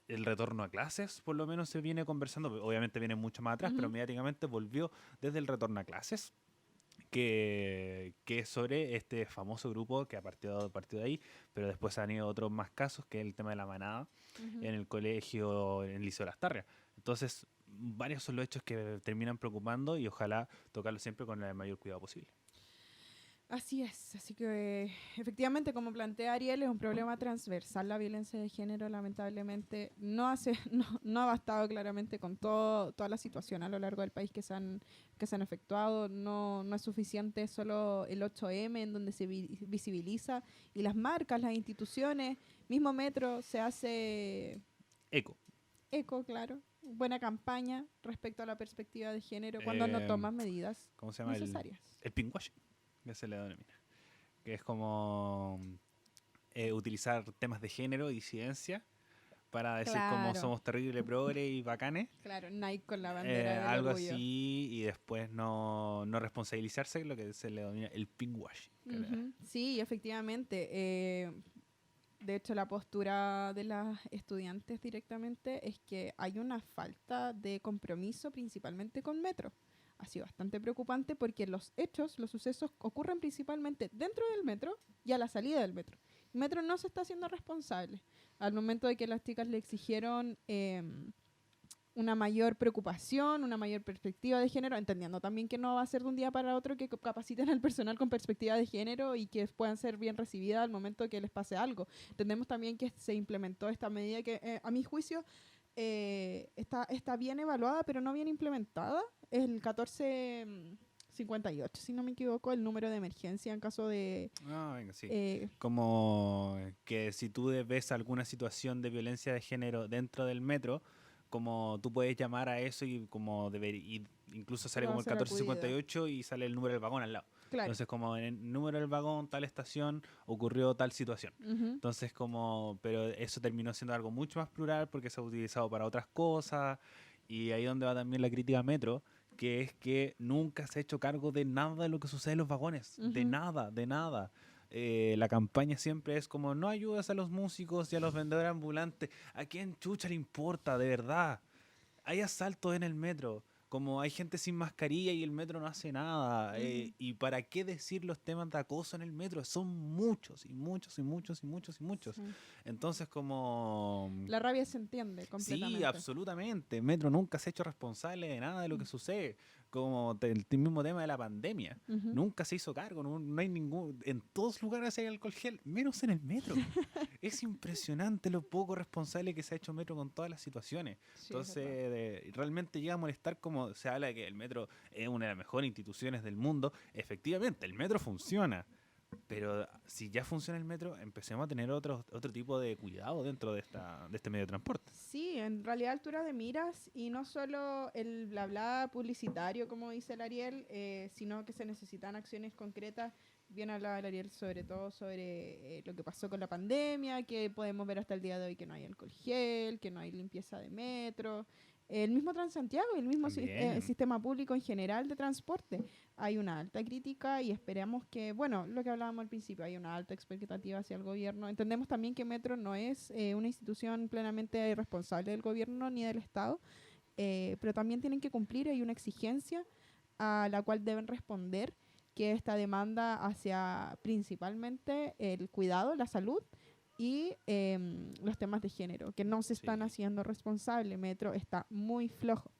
el retorno a clases, por lo menos se viene conversando. Obviamente viene mucho más atrás, pero mediáticamente volvió desde el retorno a clases, que es sobre este famoso grupo que ha partido de ahí, pero después han ido otros más casos, que es el tema de la manada en el colegio, en el Liceo Las Tarrias. Entonces, varios son los hechos que terminan preocupando, y ojalá tocarlo siempre con el mayor cuidado posible. Así es, así que efectivamente, como plantea Ariel, es un problema transversal la violencia de género. Lamentablemente no ha bastado claramente con toda la situación a lo largo del país que se han efectuado. No es suficiente solo el 8M, en donde se visibiliza, y las marcas, las instituciones, mismo Metro se hace eco, claro. Buena campaña respecto a la perspectiva de género cuando no toman medidas ¿cómo se llama? necesarias. El pinkwashing, que se le denomina, que es como utilizar temas de género y disidencia para decir como Claro. somos terrible progre y bacanes. Claro, Nike con la bandera del Algo orgullo. así, y después no responsabilizarse, lo que se le denomina el pinkwashing. Ujú. Sí, efectivamente. De hecho, la postura de las estudiantes directamente es que hay una falta de compromiso principalmente con Metro. Ha sido bastante preocupante porque los hechos, los sucesos ocurren principalmente dentro del metro y a la salida del metro. Metro no se está haciendo responsable. Al momento de que las chicas le exigieron una mayor preocupación, una mayor perspectiva de género, entendiendo también que no va a ser de un día para otro que capaciten al personal con perspectiva de género y que puedan ser bien recibidas al momento que les pase algo. Entendemos también que se implementó esta medida que, a mi juicio, está bien evaluada, pero no bien implementada. Es el 1458, si no me equivoco, el número de emergencia en caso de... Venga, sí. Como que si tú ves alguna situación de violencia de género dentro del metro, como tú puedes llamar a eso y como incluso sale como el 1458 y sale el número del vagón al lado. Claro. Entonces como en el número del vagón, tal estación, ocurrió tal situación. Entonces pero eso terminó siendo algo mucho más plural porque se ha utilizado para otras cosas, y ahí donde va también la crítica a Metro, que es que nunca se ha hecho cargo de nada de lo que sucede en los vagones, de nada, de nada. La campaña siempre es como, no ayudas a los músicos y a los vendedores ambulantes. ¿A quién chucha le importa, de verdad? Hay asaltos en el metro, como hay gente sin mascarilla y el metro no hace nada. ¿Y para qué decir los temas de acoso en el metro? Son muchos y muchos y muchos y muchos y muchos. Sí. Entonces como... La rabia se entiende completamente. Sí, absolutamente. Metro nunca se ha hecho responsable de nada de lo que sucede. Como el mismo tema de la pandemia. Nunca se hizo cargo, no hay ningún... En todos lugares hay alcohol gel, menos en el metro. Es impresionante lo poco responsable que se ha hecho Metro con todas las situaciones. Sí, entonces, realmente llega a molestar como se habla de que el metro es una de las mejores instituciones del mundo. Efectivamente, el metro funciona. Pero si ya funciona el metro, empecemos a tener otro tipo de cuidado dentro de este medio de transporte. Sí, en realidad altura de miras, y no solo el bla bla publicitario, como dice el Ariel, sino que se necesitan acciones concretas. Bien hablaba el Ariel sobre todo sobre lo que pasó con la pandemia, que podemos ver hasta el día de hoy que no hay alcohol gel, que no hay limpieza de metro. El mismo Transantiago, el mismo sistema público en general de transporte. Hay una alta crítica y esperamos que, bueno, lo que hablábamos al principio, hay una alta expectativa hacia el gobierno. Entendemos también que Metro no es una institución plenamente responsable del gobierno ni del Estado, pero también tienen que cumplir, hay una exigencia a la cual deben responder, que esta demanda hacia principalmente el cuidado, la salud, y los temas de género, que no se están haciendo responsables. Metro está muy flojo.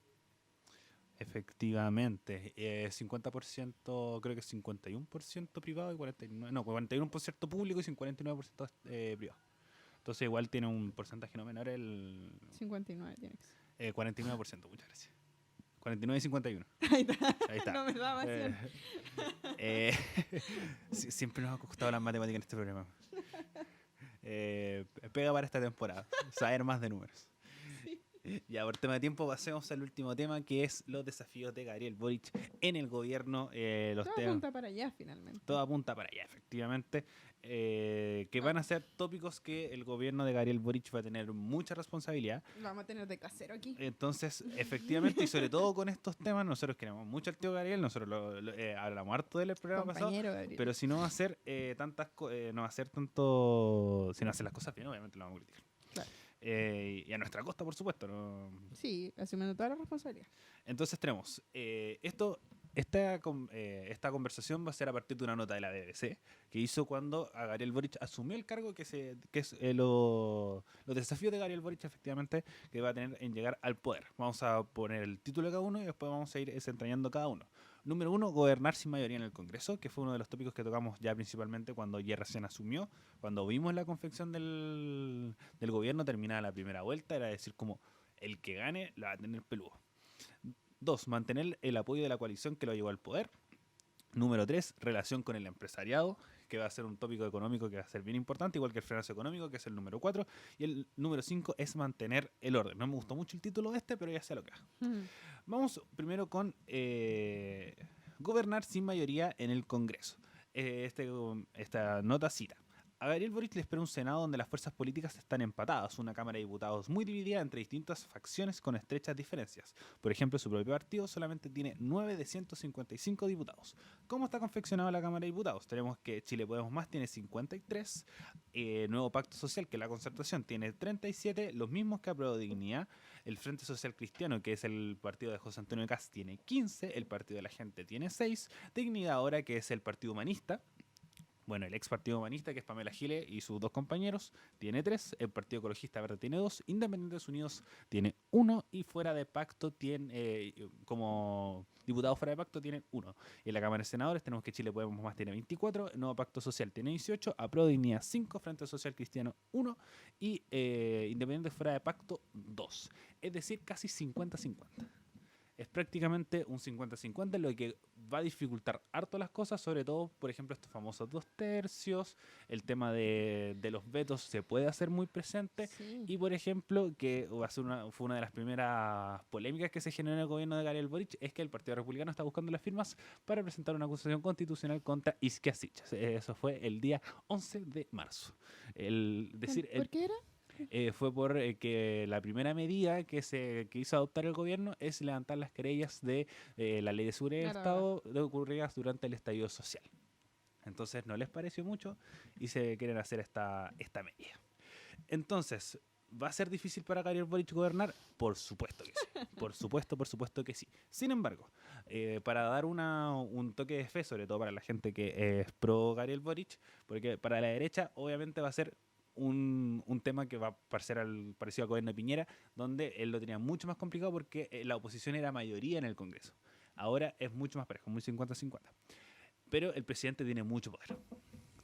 Efectivamente, 50%, creo que es 51% privado y 41% público y 49% privado. Entonces igual tiene un porcentaje no menor el... 59 tiene que ser. 49%, muchas gracias. 49 y 51. Ahí está. No me daba 100. Siempre nos ha costado las matemáticas en este programa. Pega para esta temporada, saber más de números. Sí. Ya, por tema de tiempo, pasemos al último tema, que es los desafíos de Gabriel Boric en el gobierno. Todo apunta para allá, finalmente. Todo apunta para allá, efectivamente. Que van a ser tópicos que el gobierno de Gabriel Boric va a tener mucha responsabilidad. Lo vamos a tener de casero aquí. Entonces, efectivamente, y sobre todo con estos temas, nosotros queremos mucho al tío Gabriel, nosotros hablamos harto del programa pasado, Gabriel. Pero si no va a hacer no va a hacer tanto, si no hace las cosas bien, obviamente lo vamos a criticar. Claro. Y a nuestra costa, por supuesto, ¿no? Sí, asumiendo toda la responsabilidad. Entonces tenemos esta conversación va a ser a partir de una nota de la BBC que hizo cuando a Gabriel Boric asumió el cargo, que es los desafíos de Gabriel Boric, efectivamente, que va a tener en llegar al poder. Vamos a poner el título de cada uno y después vamos a ir desentrañando cada uno. Número 1, gobernar sin mayoría en el Congreso, que fue uno de los tópicos que tocamos ya principalmente cuando ya recién asumió, cuando vimos la confección del gobierno terminada la primera vuelta, era decir como el que gane la va a tener peludo. 2, mantener el apoyo de la coalición que lo llevó al poder. Número 3, relación con el empresariado, que va a ser un tópico económico que va a ser bien importante, igual que el frenazo económico, que es el número 4. Y el número 5 es mantener el orden. No me gustó mucho el título de pero ya sé lo que hago. Vamos primero con gobernar sin mayoría en el Congreso. Esta nota cita: A Gabriel Boric le espera un Senado donde las fuerzas políticas están empatadas, una Cámara de Diputados muy dividida entre distintas facciones con estrechas diferencias. Por ejemplo, su propio partido solamente tiene 9 de 155 diputados. ¿Cómo está confeccionada la Cámara de Diputados? Tenemos que Chile Podemos Más tiene 53, Nuevo Pacto Social, que es la Concertación, tiene 37, los mismos que Apruebo Dignidad. El Frente Social Cristiano, que es el partido de José Antonio Kast, tiene 15, el Partido de la Gente tiene 6, Dignidad Ahora, que es el Partido Humanista, bueno, el ex Partido Humanista, que es Pamela Giles y sus dos compañeros, tiene 3. El Partido Ecologista Verde tiene 2. Independientes Unidos tiene 1. Y fuera de pacto, como diputados fuera de pacto, tienen 1. Y en la Cámara de Senadores tenemos que Chile Podemos Más tiene 24. El Nuevo Pacto Social tiene 18. Apruebo Dignidad 5. Frente Social Cristiano 1. Y Independientes fuera de pacto 2. Es decir, casi 50-50. Es prácticamente un 50-50, lo que va a dificultar harto las cosas, sobre todo, por ejemplo, estos famosos 2/3, el tema de los vetos se puede hacer muy presente, Sí. y por ejemplo, que fue una de las primeras polémicas que se generó en el gobierno de Gabriel Boric, es que el Partido Republicano está buscando las firmas para presentar una acusación constitucional contra Isquia Sichas. Eso fue el día 11 de marzo. ¿Por qué era? Fue por que la primera medida que hizo adoptar el gobierno es levantar las querellas de la Ley de Seguridad del Claro. Estado de ocurridas durante el estallido social. Entonces no les pareció mucho y se quieren hacer esta medida. Entonces, ¿va a ser difícil para Gabriel Boric gobernar? Por supuesto que sí. Por supuesto que sí. Sin embargo, para dar un toque de fe, sobre todo para la gente que es pro Gabriel Boric, porque para la derecha obviamente va a ser un tema que va a parecer parecido al gobierno de Piñera, donde él lo tenía mucho más complicado porque la oposición era mayoría en el Congreso. Ahora es mucho más parejo, muy 50-50. Pero el presidente tiene mucho poder.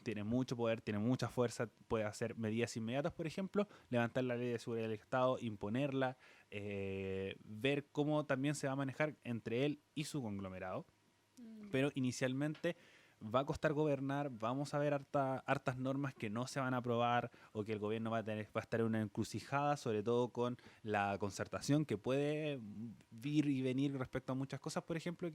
Tiene mucho poder, tiene mucha fuerza, puede hacer medidas inmediatas, por ejemplo, levantar la ley de seguridad del Estado, imponerla, ver cómo también se va a manejar entre él y su conglomerado. Pero inicialmente va a costar gobernar, vamos a ver hartas normas que no se van a aprobar o que el gobierno va a estar en una encrucijada, sobre todo con la concertación que puede ir y venir respecto a muchas cosas. Por ejemplo,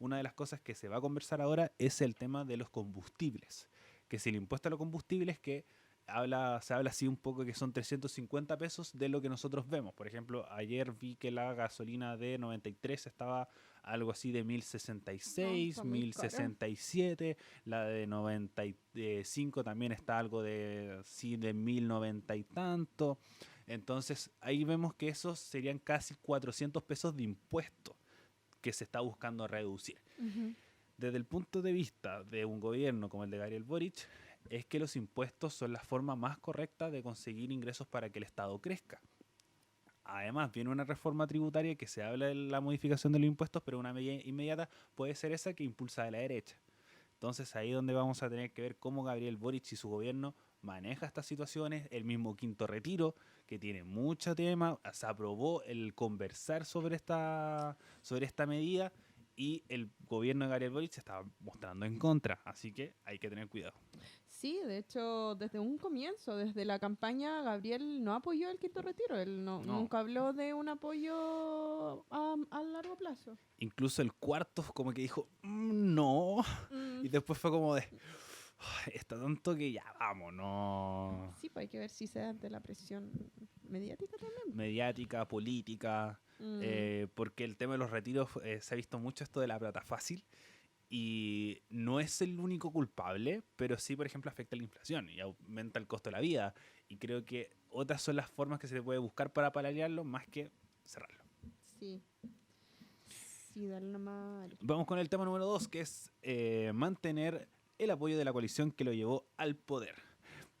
una de las cosas que se va a conversar ahora es el tema de los combustibles, que si el impuesto a los combustibles que se habla así un poco que son 350 pesos de lo que nosotros vemos. Por ejemplo, ayer vi que la gasolina de 93 estaba algo así de 1066, está muy cara. 1067, la de 95 también está algo de 1090 y tanto. Entonces ahí vemos que esos serían casi 400 pesos de impuesto que se está buscando reducir. Ujú. Desde el punto de vista de un gobierno como el de Gabriel Boric, es que los impuestos son la forma más correcta de conseguir ingresos para que el Estado crezca. Además, viene una reforma tributaria que se habla de la modificación de los impuestos, pero una medida inmediata puede ser esa que impulsa de la derecha. Entonces ahí es donde vamos a tener que ver cómo Gabriel Boric y su gobierno maneja estas situaciones. El mismo Quinto Retiro, que tiene mucho tema, se aprobó el conversar sobre esta medida y el gobierno de Gabriel Boric se estaba mostrando en contra. Así que hay que tener cuidado. Sí, de hecho, desde un comienzo, desde la campaña, Gabriel no apoyó el quinto retiro. Él No. nunca habló de un apoyo a largo plazo. Incluso el cuarto como que dijo, no. Y después fue como de, "Ay, está tanto que ya vamos, no. Sí, pues hay que ver si se da ante la presión mediática también. Mediática, política, porque el tema de los retiros se ha visto mucho esto de la plata fácil y no es el único culpable, pero sí, por ejemplo, afecta la inflación y aumenta el costo de la vida. Y creo que otras son las formas que se puede buscar para paliarlo más que cerrarlo. Sí. Sí, dale nomás. Vamos con el tema número 2, que es mantener el apoyo de la coalición que lo llevó al poder.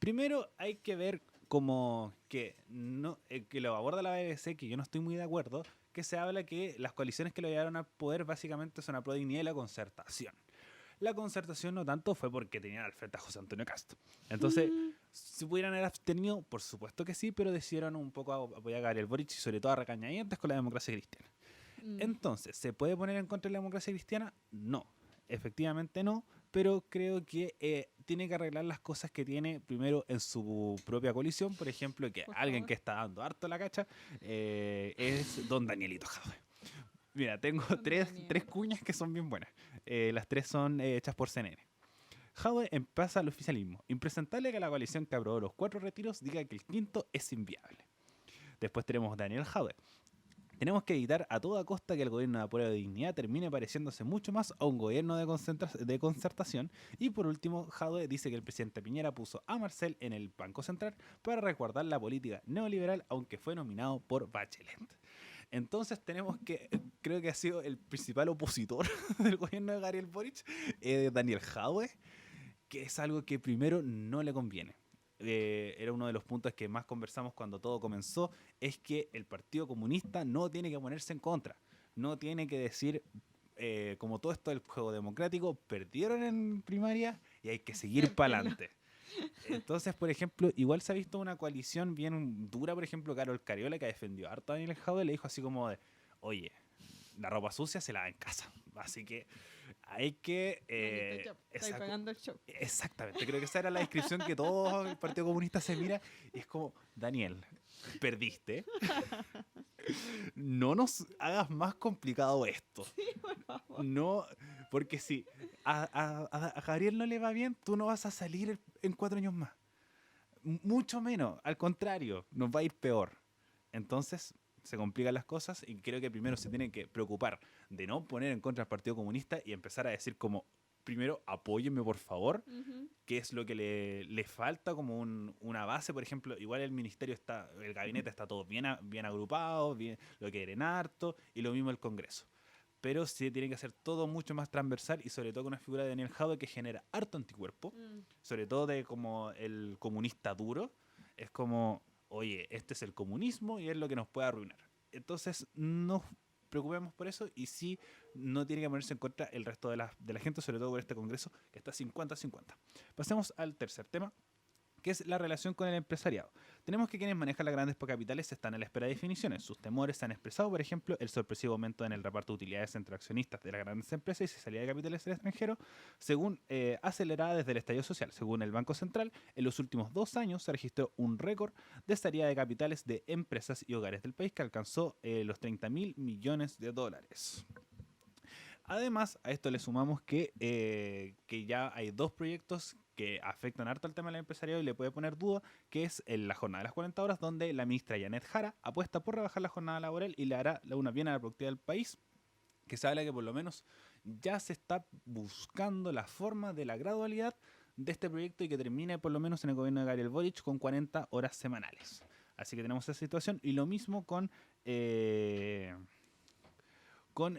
Primero hay que ver como que lo aborda la BBC, que yo no estoy muy de acuerdo, que se habla que las coaliciones que lo llevaron al poder básicamente son Apruebo Dignidad y la Concertación. La Concertación no tanto fue porque tenían al frente a José Antonio Castro. Entonces, si pudieran haber abstenido, por supuesto que sí, pero decidieron un poco apoyar a Gabriel Boric y sobre todo a recañadientes con la democracia cristiana. Entonces, ¿se puede poner en contra de la democracia cristiana? No, efectivamente no, pero creo que tiene que arreglar las cosas que tiene primero en su propia coalición. Por ejemplo, que Por alguien favor. que está dando harto la cacha es don Danielito Jadwe. Mira, tengo Don tres Daniel. cuñas que son bien buenas. Las tres son hechas por CNN. Jadwe pasa al oficialismo. Impresentable que la coalición que aprobó los 4 retiros diga que el quinto es inviable. Después tenemos Daniel Jadwe. Tenemos que evitar a toda costa que el gobierno de Apruebo de Dignidad termine pareciéndose mucho más a un gobierno de concertación. Y por último, Jadwe dice que el presidente Piñera puso a Marcel en el Banco Central para resguardar la política neoliberal, aunque fue nominado por Bachelet. Entonces tenemos que, creo que ha sido el principal opositor del gobierno de Gabriel Boric, Daniel Jadwe, que es algo que primero no le conviene. Era uno de los puntos que más conversamos cuando todo comenzó, es que el Partido Comunista no tiene que ponerse en contra, no tiene que decir, como todo esto del juego democrático, perdieron en primaria y hay que seguir para adelante. Entonces, por ejemplo, igual se ha visto una coalición bien dura, por ejemplo, Carol Cariola, que defendió harto a Daniel Jadwe, le dijo así como de, oye, la ropa sucia se lava en casa, así que hay que... estoy pagando el show. Exactamente, creo que esa era la descripción que todo el Partido Comunista se mira, y es como, Daniel, perdiste, no nos hagas más complicado esto. Sí, por favor. No, porque si a Gabriel no le va bien, tú no vas a salir en 4 años más. Mucho menos, al contrario, nos va a ir peor. Entonces se complican las cosas y creo que primero se tienen que preocupar de no poner en contra al Partido Comunista y empezar a decir como, primero, apóyenme por favor, qué es lo que le falta como una base. Por ejemplo, igual el ministerio está, el gabinete está todo bien agrupado, bien, lo quieren harto, y lo mismo el Congreso. Pero sí tiene que ser todo mucho más transversal y sobre todo con una figura de Daniel Jadwe que genera harto anticuerpo, sobre todo de como el comunista duro. Es como, oye, este es el comunismo y es lo que nos puede arruinar. Entonces, no nos preocupemos por eso y sí, no tiene que ponerse en contra el resto de la gente, sobre todo por este Congreso que está 50-50. Pasemos al tercer tema, que es la relación con el empresariado. Tenemos que quienes manejan las grandes capitales están a la espera de definiciones. Sus temores se han expresado, por ejemplo, el sorpresivo aumento en el reparto de utilidades entre accionistas de las grandes empresas y su salida de capitales del extranjero, según acelerada desde el estallido social. Según el Banco Central, en los últimos 2 años se registró un récord de salida de capitales de empresas y hogares del país que alcanzó los 30.000 millones de dólares. Además, a esto le sumamos que ya hay 2 proyectos que afectan harto al tema del empresariado y le puede poner duda, que es la jornada de las 40 horas, donde la ministra Janet Jara apuesta por rebajar la jornada laboral y le hará una bien a la productividad del país, que se habla que por lo menos ya se está buscando la forma de la gradualidad de este proyecto y que termine por lo menos en el gobierno de Gabriel Boric con 40 horas semanales. Así que tenemos esa situación y lo mismo con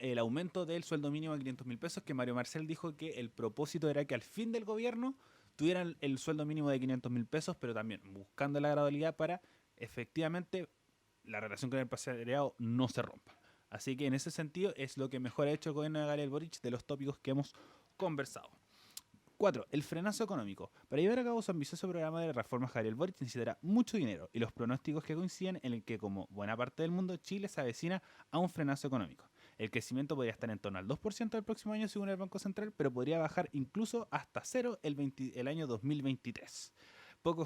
el aumento del sueldo mínimo a 500.000 pesos, que Mario Marcel dijo que el propósito era que al fin del gobierno tuvieran el sueldo mínimo de 500.000 pesos, pero también buscando la gradualidad para efectivamente la relación con el empresariado no se rompa. Así que en ese sentido es lo que mejor ha hecho el gobierno de Gabriel Boric de los tópicos que hemos conversado. 4. El frenazo económico. Para llevar a cabo su ambicioso programa de reformas, Gabriel Boric necesitará mucho dinero y los pronósticos que coinciden en el que, como buena parte del mundo, Chile se avecina a un frenazo económico. El crecimiento podría estar en torno al 2% del próximo año según el Banco Central, pero podría bajar incluso hasta 0 el año 2023.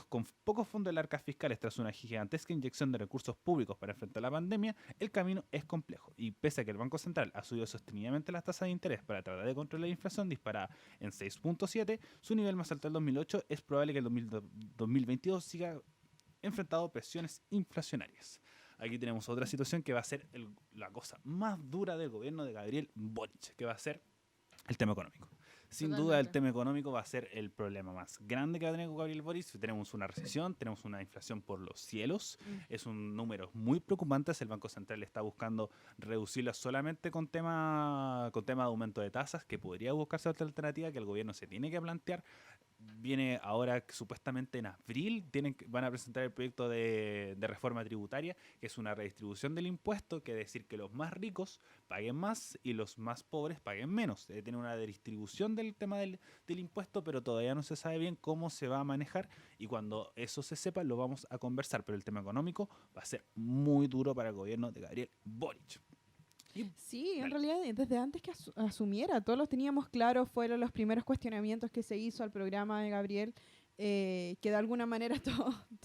Con pocos fondos de arcas fiscales tras una gigantesca inyección de recursos públicos para enfrentar la pandemia, el camino es complejo. Y pese a que el Banco Central ha subido sostenidamente las tasas de interés para tratar de controlar la inflación disparada en 6.7, su nivel más alto del 2008, es probable que el 2022 siga enfrentado a presiones inflacionarias. Aquí tenemos otra situación que va a ser la cosa más dura del gobierno de Gabriel Boric, que va a ser el tema económico. Sin duda el tema económico va a ser el problema más grande que va a tener Gabriel Boric. Tenemos una recesión, tenemos una inflación por los cielos, es un número muy preocupante. El Banco Central está buscando reducirla solamente con tema de aumento de tasas, que podría buscarse otra alternativa que el gobierno se tiene que plantear. Viene ahora supuestamente en abril, van a presentar el proyecto de reforma tributaria, que es una redistribución del impuesto, que es decir que los más ricos paguen más y los más pobres paguen menos. Tiene una redistribución del tema del impuesto, pero todavía no se sabe bien cómo se va a manejar y cuando eso se sepa lo vamos a conversar, pero el tema económico va a ser muy duro para el gobierno de Gabriel Boric. Sí, en realidad desde antes que asumiera, todos los teníamos claro, fueron los primeros cuestionamientos que se hizo al programa de Gabriel, que de alguna manera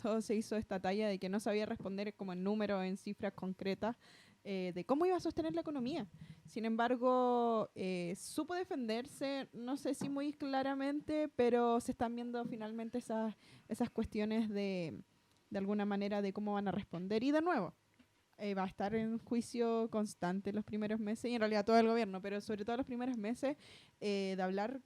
todo se hizo esta talla de que no sabía responder como en números, en cifras concretas, de cómo iba a sostener la economía. Sin embargo, supo defenderse, no sé si muy claramente, pero se están viendo finalmente esas cuestiones de alguna manera de cómo van a responder. Y de nuevo, va a estar en juicio constante los primeros meses, y en realidad todo el gobierno, pero sobre todo los primeros meses, de hablar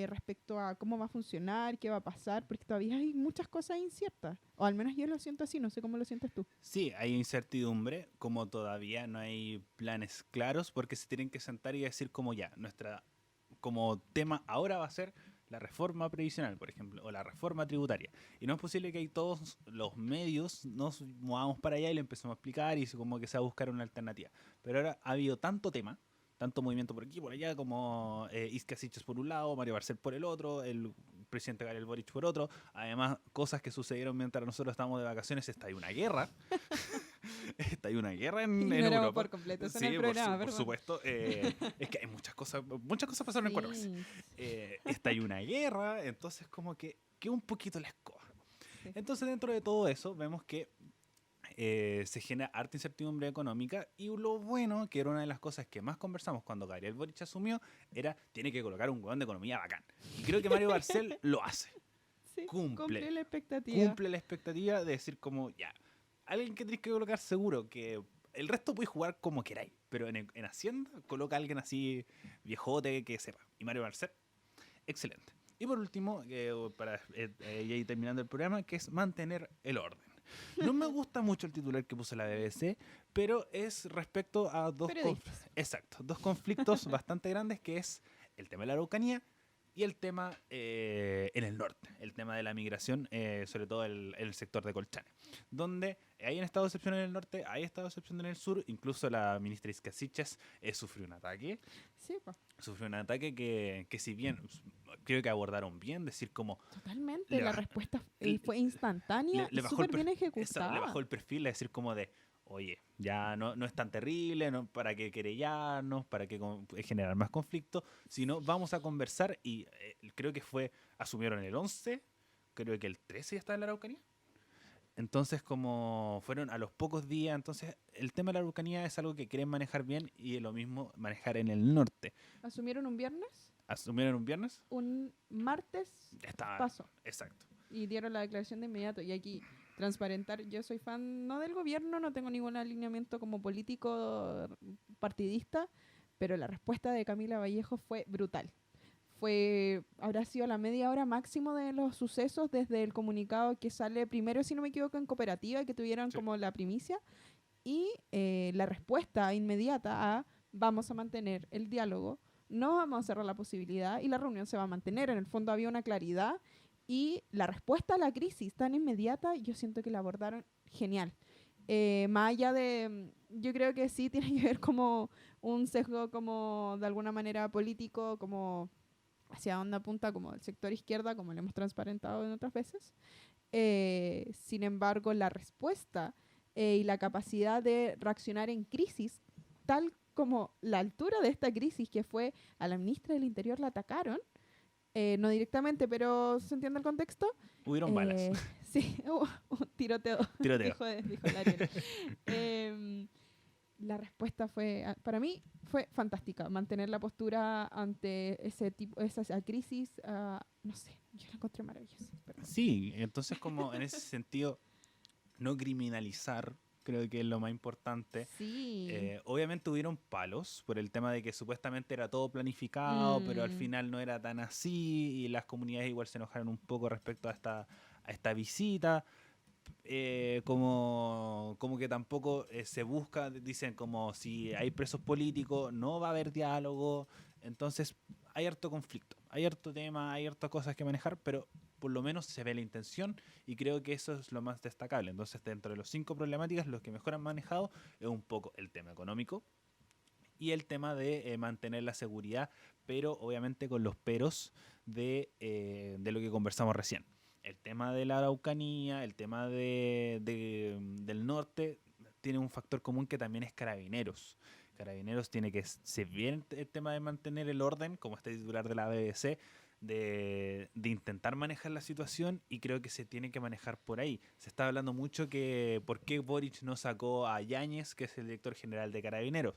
respecto a cómo va a funcionar, qué va a pasar, porque todavía hay muchas cosas inciertas. O al menos yo lo siento así, no sé cómo lo sientes tú. Sí, hay incertidumbre, como todavía no hay planes claros, porque se tienen que sentar y decir como ya, nuestra como tema ahora va a ser la reforma previsional, por ejemplo, o la reforma tributaria. Y no es posible que ahí todos los medios nos movamos para allá y le empecemos a explicar y como que se va a buscar una alternativa. Pero ahora ha habido tanto tema, tanto movimiento por aquí, por allá, como Isca Siches por un lado, Mario Barcel por el otro, el presidente Gabriel Boric por otro. Además, cosas que sucedieron mientras nosotros estábamos de vacaciones, está ahí una guerra. Está ahí una guerra en Ignoramos Europa. por completo eso en Sí, el programa, por perdón. supuesto. Es que hay muchas cosas pasaron en 4 meses. Sí, Está ahí una guerra, entonces como que un poquito la escoba. sí. Entonces dentro de todo eso vemos que se genera harta incertidumbre económica y lo bueno, que era una de las cosas que más conversamos cuando Gabriel Boric asumió, era tiene que colocar un hueón de economía bacán. Y creo que Mario Barcel lo hace. Sí, Cumple. cumple la expectativa. Cumple la expectativa de decir como, ya, alguien que tenés que colocar seguro, que el resto puede jugar como queráis, pero en Hacienda coloca a alguien así viejote que sepa. Y Mario Barcel, excelente. Y por último, para ya ir terminando el programa, que es mantener el orden. No me gusta mucho el titular que puso la BBC, pero es respecto a dos conflictos bastante grandes, que es el tema de la Araucanía y el tema en el norte, el tema de la migración, sobre todo el sector de Colchane, donde hay estado de excepción en el norte, hay estado de excepción en el sur, incluso la ministra Isca Siches sufrió un ataque. Sí, pues. Sufrió un ataque que si bien creo que abordaron bien, decir como Totalmente, le la baja- respuesta le- fue instantánea y le bajó súper bien le ejecutada. bajó el perfil, a decir como de, oye, ya no es tan terrible, no, para qué querellarnos, para qué generar más conflicto, sino vamos a conversar y creo que asumieron el 11, creo que el 13 ya está en la Araucanía. Entonces, como fueron a los pocos días, entonces el tema de la Araucanía es algo que quieren manejar bien y lo mismo manejar en el norte. Asumieron un viernes, ¿Asumieron un viernes? un martes Está, pasó exacto. y dieron la declaración de inmediato. Y aquí, transparentar, yo soy fan no del gobierno, no tengo ningún alineamiento como político partidista, pero la respuesta de Camila Vallejo fue brutal. Habrá sido la media hora máximo de los sucesos desde el comunicado que sale primero, si no me equivoco, en Cooperativa, que tuvieron Sí. como la primicia, y la respuesta inmediata a vamos a mantener el diálogo, no vamos a cerrar la posibilidad y la reunión se va a mantener. En el fondo había una claridad y la respuesta a la crisis tan inmediata, yo siento que la abordaron genial. Más allá de, yo creo que sí tiene que ver como un sesgo como de alguna manera político, como hacia dónde apunta como el sector izquierda, como lo hemos transparentado en otras veces. Sin embargo, la respuesta y la capacidad de reaccionar en crisis, tal como la altura de esta crisis, que fue a la ministra del Interior la atacaron, no directamente, pero ¿se entiende el contexto? Hubieron balas. Sí, un tiroteo, Tiroteo. dijo el Ariel. La respuesta para mí, fue fantástica. Mantener la postura ante esa crisis, no sé, yo la encontré maravillosa. Perdón. Sí, entonces como en ese sentido, no criminalizar, creo que es lo más importante. Sí. Obviamente hubieron palos por el tema de que supuestamente era todo planificado, pero al final no era tan así y las comunidades igual se enojaron un poco respecto a esta visita. Como que tampoco se busca, dicen como si hay presos políticos, no va a haber diálogo, entonces hay harto conflicto, hay harto tema, hay hartas cosas que manejar, pero por lo menos se ve la intención y creo que eso es lo más destacable. Entonces, dentro de los 5 problemáticas, los que mejor han manejado es un poco el tema económico y el tema de mantener la seguridad, pero obviamente con los peros de lo que conversamos recién. El tema de la Araucanía, el tema del norte, tiene un factor común que también es Carabineros. Carabineros tiene que, si bien el tema de mantener el orden, como este titular de la BBC, de intentar manejar la situación y creo que se tiene que manejar por ahí. Se está hablando mucho que por qué Boric no sacó a Yáñez, que es el director general de Carabineros.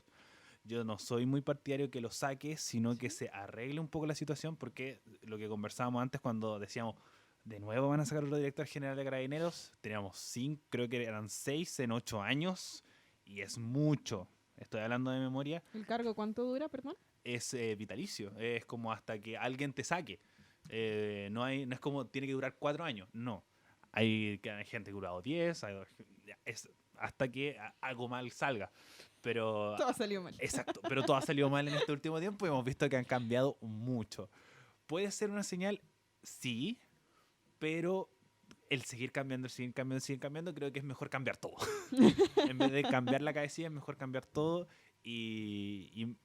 Yo no soy muy partidario que lo saque, sino que se arregle un poco la situación, porque lo que conversábamos antes cuando decíamos, de nuevo van a sacar otro director general de Carabineros, teníamos 5, creo que eran 6 en 8 años, y es mucho. Estoy hablando de memoria. ¿El cargo cuánto dura, perdón? Es vitalicio, es como hasta que alguien te saque. No es como tiene que durar 4 años, no. Hay gente que ha durado 10, es hasta que algo mal salga. Pero Todo salió mal. exacto, pero todo ha salido mal en este último tiempo y hemos visto que han cambiado mucho. ¿Puede ser una señal? Sí, pero el seguir cambiando, seguir cambiando, creo que es mejor cambiar todo. En vez de cambiar la cabecilla, es mejor cambiar todo y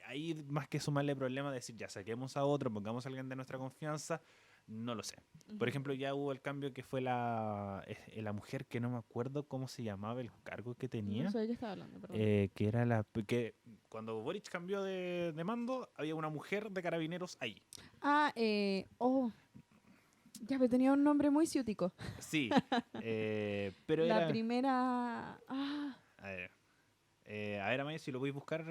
ahí más que sumarle problemas, decir ya saquemos a otro, pongamos a alguien de nuestra confianza, no lo sé. Por ejemplo, ya hubo el cambio que fue la mujer que no me acuerdo cómo se llamaba, el cargo que tenía. No sé de qué estaba hablando, perdón. Que era que cuando Boric cambió de mando, había una mujer de Carabineros ahí. Ya, pero tenía un nombre muy ciútico. Sí, pero La era... primera... A ver, Amaya, si lo voy a buscar.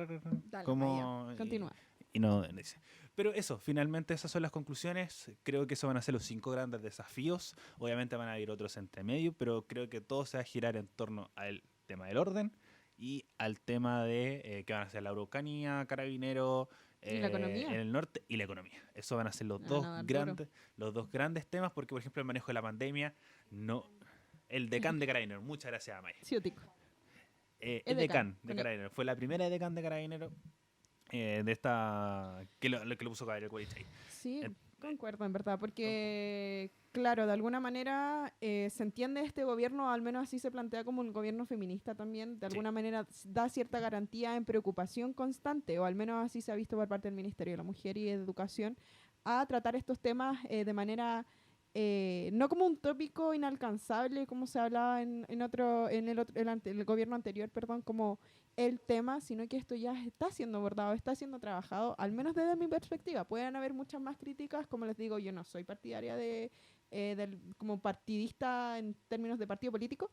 Dale, como Amaya, continúa. Y no dice. Pero eso, finalmente esas son las conclusiones. Creo que esos van a ser los 5 grandes desafíos. Obviamente van a haber otros entre medio, pero creo que todo se va a girar en torno al tema del orden y al tema de que van a ser la Araucanía, Carabinero, ¿Y la economía? en el norte y la economía. Eso van a ser los dos grandes temas, porque por ejemplo el manejo de la pandemia, el decán de Carabineros, muchas gracias, Amaya. Ciútico. El decán de Carabineros. Fue la primera decán de Carabineros de esta que lo puso Gabriel Boric ahí. Sí, concuerdo en verdad, porque claro, de alguna manera se entiende este gobierno, al menos así se plantea como un gobierno feminista también, de alguna manera da cierta garantía en preocupación constante, o al menos así se ha visto por parte del Ministerio de la Mujer y de Educación, a tratar estos temas de manera... no como un tópico inalcanzable como se hablaba en el gobierno anterior, perdón, como el tema, sino que esto ya está siendo abordado, está siendo trabajado, al menos desde mi perspectiva. Pueden haber muchas más críticas, como les digo, yo no soy partidaria como partidista en términos de partido político,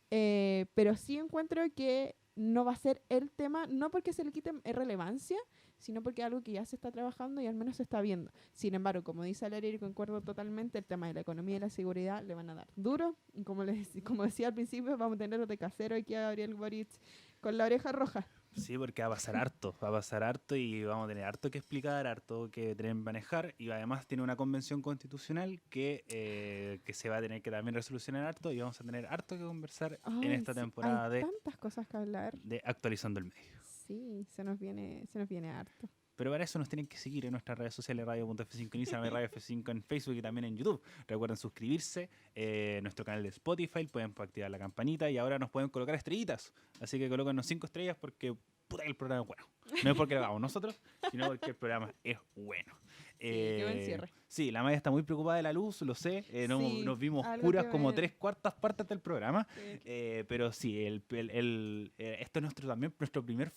pero sí encuentro que no va a ser el tema, no porque se le quite relevancia, sino porque es algo que ya se está trabajando y al menos se está viendo. Sin embargo, como dice Valeria, y concuerdo totalmente, el tema de la economía y la seguridad le van a dar duro. Y como decía al principio, vamos a tener de casero aquí a Gabriel Boric con la oreja roja. Sí, porque va a pasar harto y vamos a tener harto que explicar, harto que tener que manejar, y además tiene una convención constitucional que se va a tener que también resolucionar harto, y vamos a tener harto que conversar en esta temporada hay tantas cosas que hablar. De Actualizando el Medio. Sí, se nos viene harto. Pero para eso nos tienen que seguir en nuestras redes sociales, radio.f5 en Instagram y Radio F5 en Facebook y también en YouTube. Recuerden suscribirse, nuestro canal de Spotify, pueden activar la campanita y ahora nos pueden colocar estrellitas. Así que colócanos 5 estrellas porque puta que el programa es bueno. No es porque lo hagamos nosotros, sino porque el programa es bueno. Qué buen cierre. Sí, la Maya está muy preocupada de la luz, lo sé. Nos vimos oscuras como 3/4 partes del programa. Sí. Pero sí, esto es también nuestro primer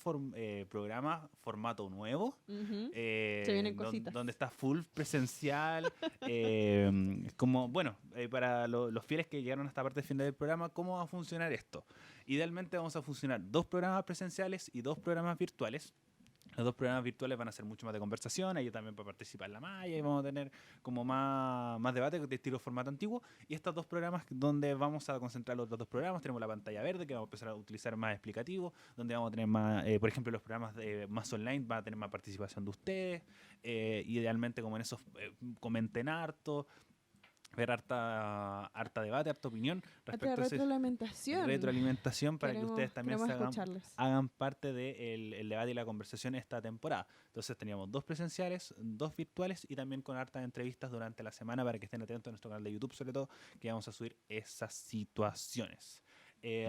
programa, formato nuevo. Se vienen cositas. Donde está full presencial. Para los fieles que llegaron a esta parte final del programa, ¿cómo va a funcionar esto? Idealmente vamos a funcionar 2 programas presenciales y 2 programas virtuales. Los 2 programas virtuales van a ser mucho más de conversación, ahí también para participar la Maya y vamos a tener como más debate de estilo formato antiguo. Y estos 2 programas donde vamos a concentrar los 2 programas, tenemos la pantalla verde que vamos a empezar a utilizar más explicativo, donde vamos a tener más, por ejemplo, los programas más online van a tener más participación de ustedes, idealmente como en esos comenten harto, ver harta debate, harta opinión respecto a retroalimentación para que ustedes también hagan parte del debate y la conversación esta temporada. Entonces teníamos 2 presenciales, 2 virtuales y también con hartas entrevistas durante la semana para que estén atentos a nuestro canal de YouTube, sobre todo, que vamos a subir esas situaciones.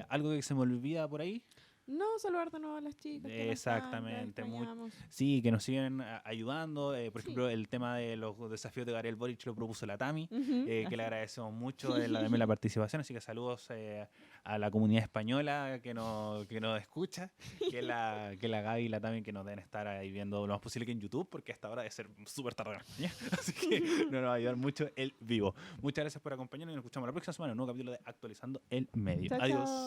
¿Algo que se me olvida por ahí? No, saludar de nuevo a las chicas. que no están, las Exactamente, extrañamos. sí, que nos siguen ayudando. Por Sí. ejemplo, el tema de los desafíos de Gabriel Boric lo propuso la Tami, Ujú, que así. le agradecemos mucho también la participación. Así que saludos a la comunidad española que nos escucha, que la Gaby y la Tami que nos deben estar ahí viendo lo más posible que en YouTube, porque hasta ahora debe ser súper tarde en la mañana. Así que nos va a ayudar mucho el vivo. Muchas gracias por acompañarnos y nos escuchamos la próxima semana en un nuevo capítulo de Actualizando el Medio. Chao, Adiós. chao.